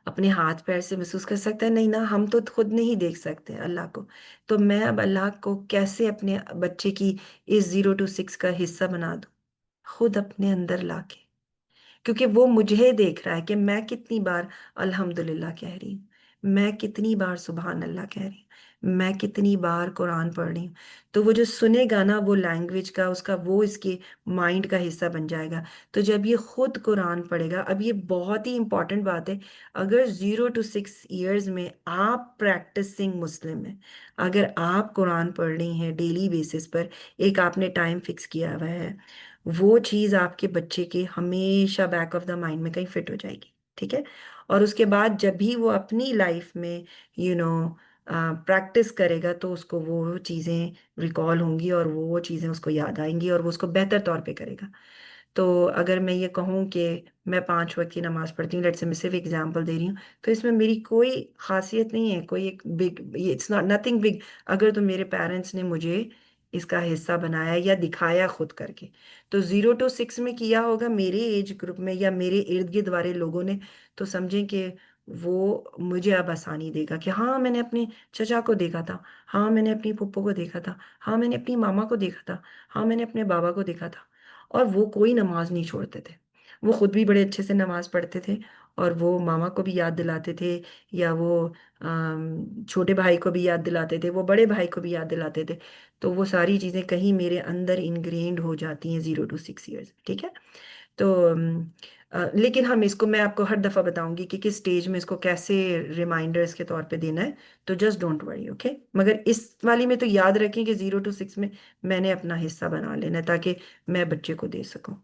S2: अपने हाथ पैर से महसूस कर सकता है। नहीं ना, हम तो खुद नहीं देख सकते अल्लाह को। तो मैं अब अल्लाह को कैसे अपने बच्चे की इस 0 to 6 का हिस्सा बना दूं, खुद अपने अंदर लाके। क्योंकि वो मुझे देख रहा है कि मैं कितनी बार अल्हम्दुलिल्लाह कह रही हूँ, मैं कितनी बार सुभान अल्लाह कह रही हूँ, मैं कितनी बार कुरान पढ़ रही हूँ। तो वो जो सुनेगा ना, वो लैंग्वेज का उसका, वो इसके माइंड का हिस्सा बन जाएगा। तो जब ये खुद कुरान पढ़ेगा, अब ये बहुत ही इंपॉर्टेंट बात है, अगर 0 to 6 ईयर्स में आप प्रैक्टिसिंग मुस्लिम है, अगर आप कुरान पढ़ रही हैं डेली बेसिस पर, एक आपने टाइम फिक्स किया हुआ है, वो चीज़ आपके बच्चे के हमेशा बैक ऑफ द माइंड में कहीं फिट हो जाएगी, ठीक है। और उसके बाद जब भी वो अपनी लाइफ में यू नो प्रैक्टिस करेगा, तो उसको वो चीज़ें रिकॉल होंगी, और वो चीज़ें उसको याद आएंगी, और वो उसको बेहतर तौर पे करेगा। तो अगर मैं ये कहूँ कि मैं 5 वक्त की नमाज पढ़ती हूँ, लेट्स से मैं सिर्फ एग्जांपल दे रही हूँ, तो इसमें मेरी कोई खासियत नहीं है, कोई एक big, it's not nothing big. अगर तो मेरे पेरेंट्स ने मुझे इसका हिस्सा बनाया या दिखाया खुद करके, तो 0 to 6 में किया होगा मेरे एज ग्रुप में या मेरे इर्द गिर्द वाले लोगों ने, तो समझें कि वो मुझे अब आसानी देगा कि हाँ, मैंने अपने चचा को देखा था, हाँ मैंने अपनी पप्पो को देखा था, हाँ मैंने अपनी मामा को देखा था, हाँ मैंने अपने बाबा को देखा था, और वो कोई नमाज नहीं छोड़ते थे। वो खुद भी बड़े अच्छे से नमाज पढ़ते थे और वो मामा को भी याद दिलाते थे, या वो छोटे भाई को भी याद दिलाते थे, वो बड़े भाई को भी याद दिलाते थे। तो वो सारी चीज़ें कहीं मेरे अंदर इनग्रेन्ड हो जाती हैं 0 to 6 ईयर्स, ठीक है। तो लेकिन हम इसको, मैं आपको हर दफ़ा बताऊंगी कि किस स्टेज में इसको कैसे रिमाइंडर्स के तौर पे देना है। तो जस्ट डोंट वरी, ओके। मगर इस वाली में तो याद रखें कि 0 to 6 में मैंने अपना हिस्सा बना लेना है, ताकि मैं बच्चे को दे सकूं।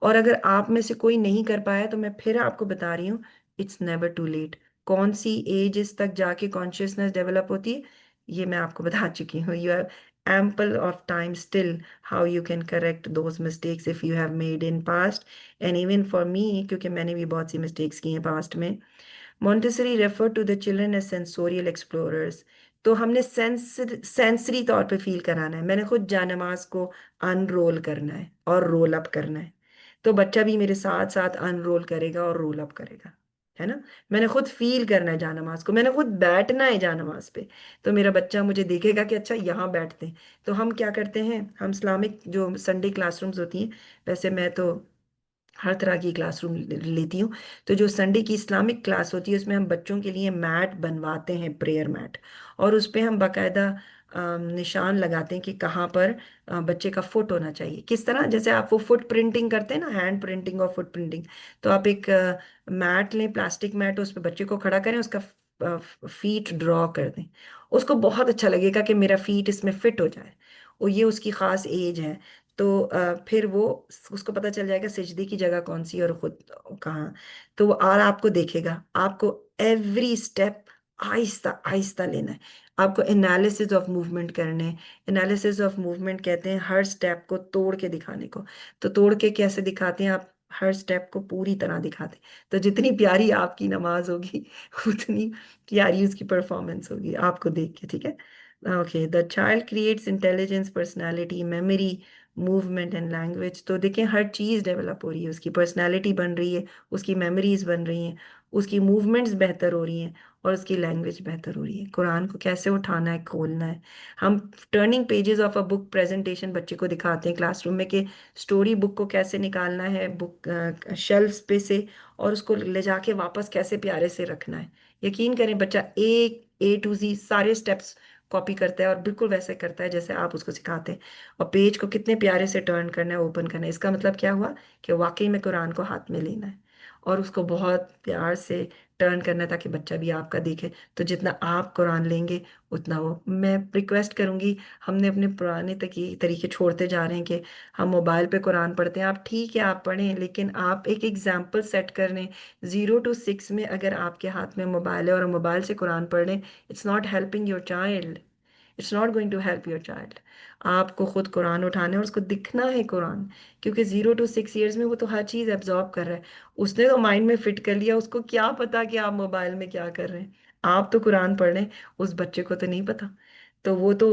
S2: और अगर आप में से कोई नहीं कर पाया तो मैं फिर आपको बता रही हूँ, इट्स नेवर टू लेट। कौन सी एज तक जाके कॉन्शियसनेस डेवलप होती है, ये मैं आपको बता चुकी हूँ। You have ample of time still how you can correct those mistakes if you have made in past, and even for me, क्योंकि मैंने भी बहुत सी मिस्टेक्स की हैं पास्ट में। Montessori referred to the children as sensorial explorers। तो हमने sensory तौर पे फील कराना है। मैंने खुद जानमाज को अनरोल करना है और रोल अप करना है, तो बच्चा भी मेरे साथ साथ अनरोल करेगा और रोल अप करेगा, है ना। मैंने खुद फील करना है जानमाज को, मैंने खुद बैठना है जानमाज पे, तो मेरा बच्चा मुझे देखेगा कि अच्छा यहाँ बैठते हैं। तो हम क्या करते हैं, हम इस्लामिक जो संडे क्लासरूम्स होती हैं, वैसे मैं तो हर तरह की क्लासरूम लेती हूँ, तो जो संडे की इस्लामिक क्लास होती है उसमें हम बच्चों के लिए मैट बनवाते हैं, प्रेयर मैट। और उस पे हम बाकायदा निशान लगाते हैं कि कहाँ पर बच्चे का फुट होना चाहिए। किस तरह, जैसे आप वो फुट प्रिंटिंग करते हैं ना, हैंड प्रिंटिंग और फुट प्रिंटिंग। तो आप एक मैट लें, प्लास्टिक मैट, उस पर बच्चे को खड़ा करें, उसका फीट ड्रॉ कर दें। उसको बहुत अच्छा लगेगा कि मेरा फीट इसमें फिट हो जाए, और ये उसकी खास एज है। तो फिर वो, उसको पता चल जाएगा सिजदे की जगह कौन सी है और खुद कहाँ। तो वो और आपको देखेगा, आपको एवरी स्टेप आहिस्ता आहिस्ता लेना है। आपको एनालिसिस ऑफ मूवमेंट करने, एनालिसिस ऑफ मूवमेंट कहते हैं हर स्टेप को तोड़ के दिखाने को। तो तोड़ के कैसे दिखाते हैं आप, हर स्टेप को पूरी तरह दिखाते हैं। तो जितनी प्यारी आपकी नमाज होगी उतनी प्यारी उसकी परफॉर्मेंस होगी आपको देख के, ठीक है। Okay, the child creates intelligence, personality, memory, movement and language. तो देखें, हर चीज़ डेवलप हो रही है, उसकी पर्सनालिटी बन रही है, उसकी मेमोरीज बन रही हैं, उसकी मूवमेंट्स बेहतर हो रही हैं, और उसकी लैंग्वेज बेहतर हो रही है। कुरान को कैसे उठाना है, खोलना है। हम turning pages of a book presentation बच्चे को दिखाते हैं क्लासरूम में, कि स्टोरी बुक को कैसे निकालना है बुक शेल्फ पे से, और उसको ले जाके वापस कैसे प्यारे से रखना है। यकीन करें, बच्चा एक A to Z सारे स्टेप्स कॉपी करता है और बिल्कुल वैसे करता है जैसे आप उसको सिखाते हैं। और पेज को कितने प्यारे से टर्न करना है, ओपन करना है। इसका मतलब क्या हुआ कि वाकई में कुरान को हाथ में लेना है और उसको बहुत प्यार से टर्न करना है, ताकि बच्चा भी आपका देखे। तो जितना आप कुरान लेंगे उतना वो, मैं रिक्वेस्ट करूंगी, हमने अपने पुराने तरीके छोड़ते जा रहे हैं कि हम मोबाइल पे कुरान पढ़ते हैं। आप ठीक है, आप पढ़ें, लेकिन आप एक एग्जाम्पल सेट कर लें। 0 to 6 में अगर आपके हाथ में मोबाइल है और मोबाइल से कुरान पढ़ लें, it's not helping your child, it's not going to help your child. आपको खुद कुरान उठाना है और उसको दिखना है कुरान, क्योंकि 0 to 6 ईयर्स में वो तो हर चीज़ एब्जॉर्ब कर रहा है। उसने तो माइंड में फिट कर लिया, उसको क्या पता कि आप मोबाइल में क्या कर रहे हैं। आप तो कुरान पढ़ रहे हैं, उस बच्चे को तो नहीं पता। तो वो तो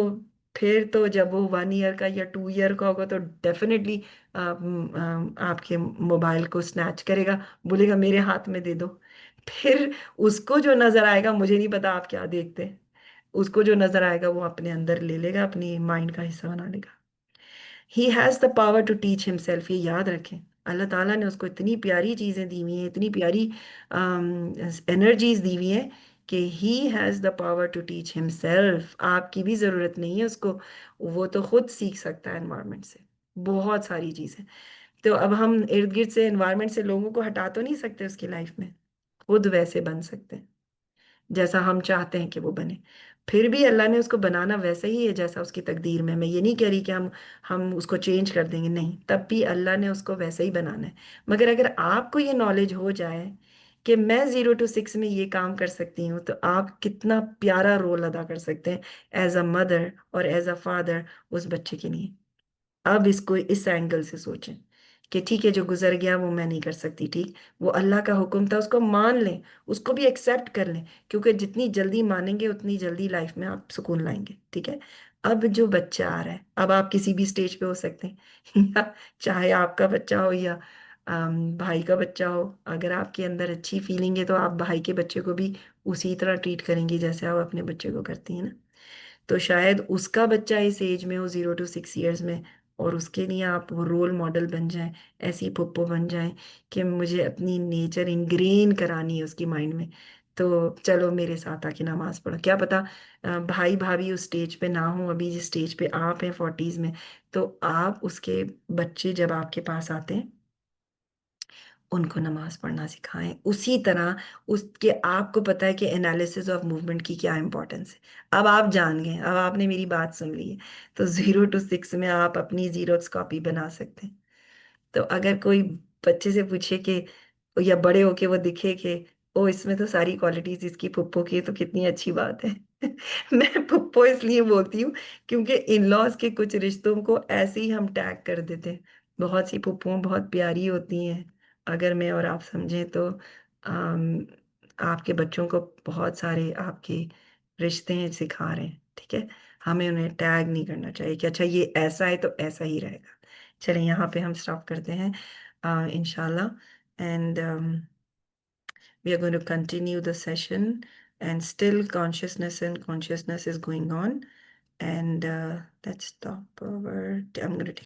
S2: फिर तो जब वो 1 ईयर का या 2 ईयर का होगा तो डेफिनेटली आपके मोबाइल को स्नैच करेगा, बोलेगा मेरे हाथ में दे दो। फिर उसको जो नजर आएगा, मुझे नहीं पता आप क्या देखते हैं, उसको जो नजर आएगा वो अपने अंदर ले लेगा, अपनी माइंड का हिस्सा बना लेगा। He has the power to teach himself, ये याद रखें। अल्लाह ताला ने उसको इतनी प्यारी चीज़ें दी हुई हैं, इतनी प्यारी एनर्जीज दी हुई हैं, कि he has the power to teach himself. आपकी भी ज़रूरत नहीं है उसको, वो तो खुद सीख सकता है एनवायरनमेंट से बहुत सारी चीज़ें। तो अब हम इर्द गिर्द से, एनवायरनमेंट से लोगों को हटा तो नहीं सकते उसकी लाइफ में, खुद वैसे बन सकते हैं जैसा हम चाहते हैं कि वो बने। फिर भी अल्लाह ने उसको बनाना वैसे ही है जैसा उसकी तकदीर में। मैं ये नहीं कह रही कि हम उसको चेंज कर देंगे, नहीं, तब भी अल्लाह ने उसको वैसे ही बनाना है। मगर अगर आपको ये नॉलेज हो जाए कि मैं 0 to 6 में ये काम कर सकती हूँ, तो आप कितना प्यारा रोल अदा कर सकते हैं एज अ मदर और एज अ फादर उस बच्चे के लिए। अब इसको इस एंगल से सोचें कि ठीक है, जो गुजर गया वो मैं नहीं कर सकती, ठीक, वो अल्लाह का हुक्म था, उसको मान लें, उसको भी एक्सेप्ट कर लें, क्योंकि जितनी जल्दी मानेंगे उतनी जल्दी लाइफ में आप सुकून लाएंगे, ठीक है। अब जो बच्चा आ रहा है, अब आप किसी भी स्टेज पे हो सकते हैं या चाहे आपका बच्चा हो या भाई का बच्चा हो, अगर आपके अंदर अच्छी फीलिंग है तो आप भाई के बच्चे को भी उसी तरह ट्रीट करेंगी जैसे आप अपने बच्चे को करती हैं ना। तो शायद उसका बच्चा इस एज में हो, 0 to 6 ईयर्स में, और उसके लिए आप वो रोल मॉडल बन जाएं, ऐसी पुप्पो बन जाएं कि मुझे अपनी नेचर इंग्रेन करानी है उसकी माइंड में, तो चलो मेरे साथ आके नमाज पढ़ो। क्या पता भाई भाभी उस स्टेज पे ना हो, अभी जिस स्टेज पे आप हैं 40s में, तो आप उसके बच्चे जब आपके पास आते हैं उनको नमाज पढ़ना सिखाएं उसी तरह। उसके आपको पता है कि एनालिसिस ऑफ मूवमेंट की क्या इंपॉर्टेंस है, अब आप जान गए, अब आपने मेरी बात सुन ली है, तो 0 to 6 में आप अपनी जीरोक्स कॉपी बना सकते हैं। तो अगर कोई बच्चे से पूछे कि, या बड़े होके वो दिखे कि ओ इसमें तो सारी क्वालिटीज इसकी पुप्पो की है, तो कितनी अच्छी बात है। मैं पुप्पो इसलिए बोलती हूँ क्योंकि इन लॉज के कुछ रिश्तों को ऐसे ही हम टैग कर देते हैं। बहुत सी पुप्पुओं बहुत प्यारी होती हैं, अगर मैं और आप समझें तो आपके बच्चों को बहुत सारे आपके रिश्ते हैं सिखा रहे हैं, ठीक है। हमें उन्हें टैग नहीं करना चाहिए कि अच्छा ये ऐसा है तो ऐसा ही रहेगा। चलें यहाँ पे हम स्टॉप करते हैं इंशाल्लाह, and we are going to continue the session, and still consciousness and consciousness is going on, and let's stop over. I'm going to take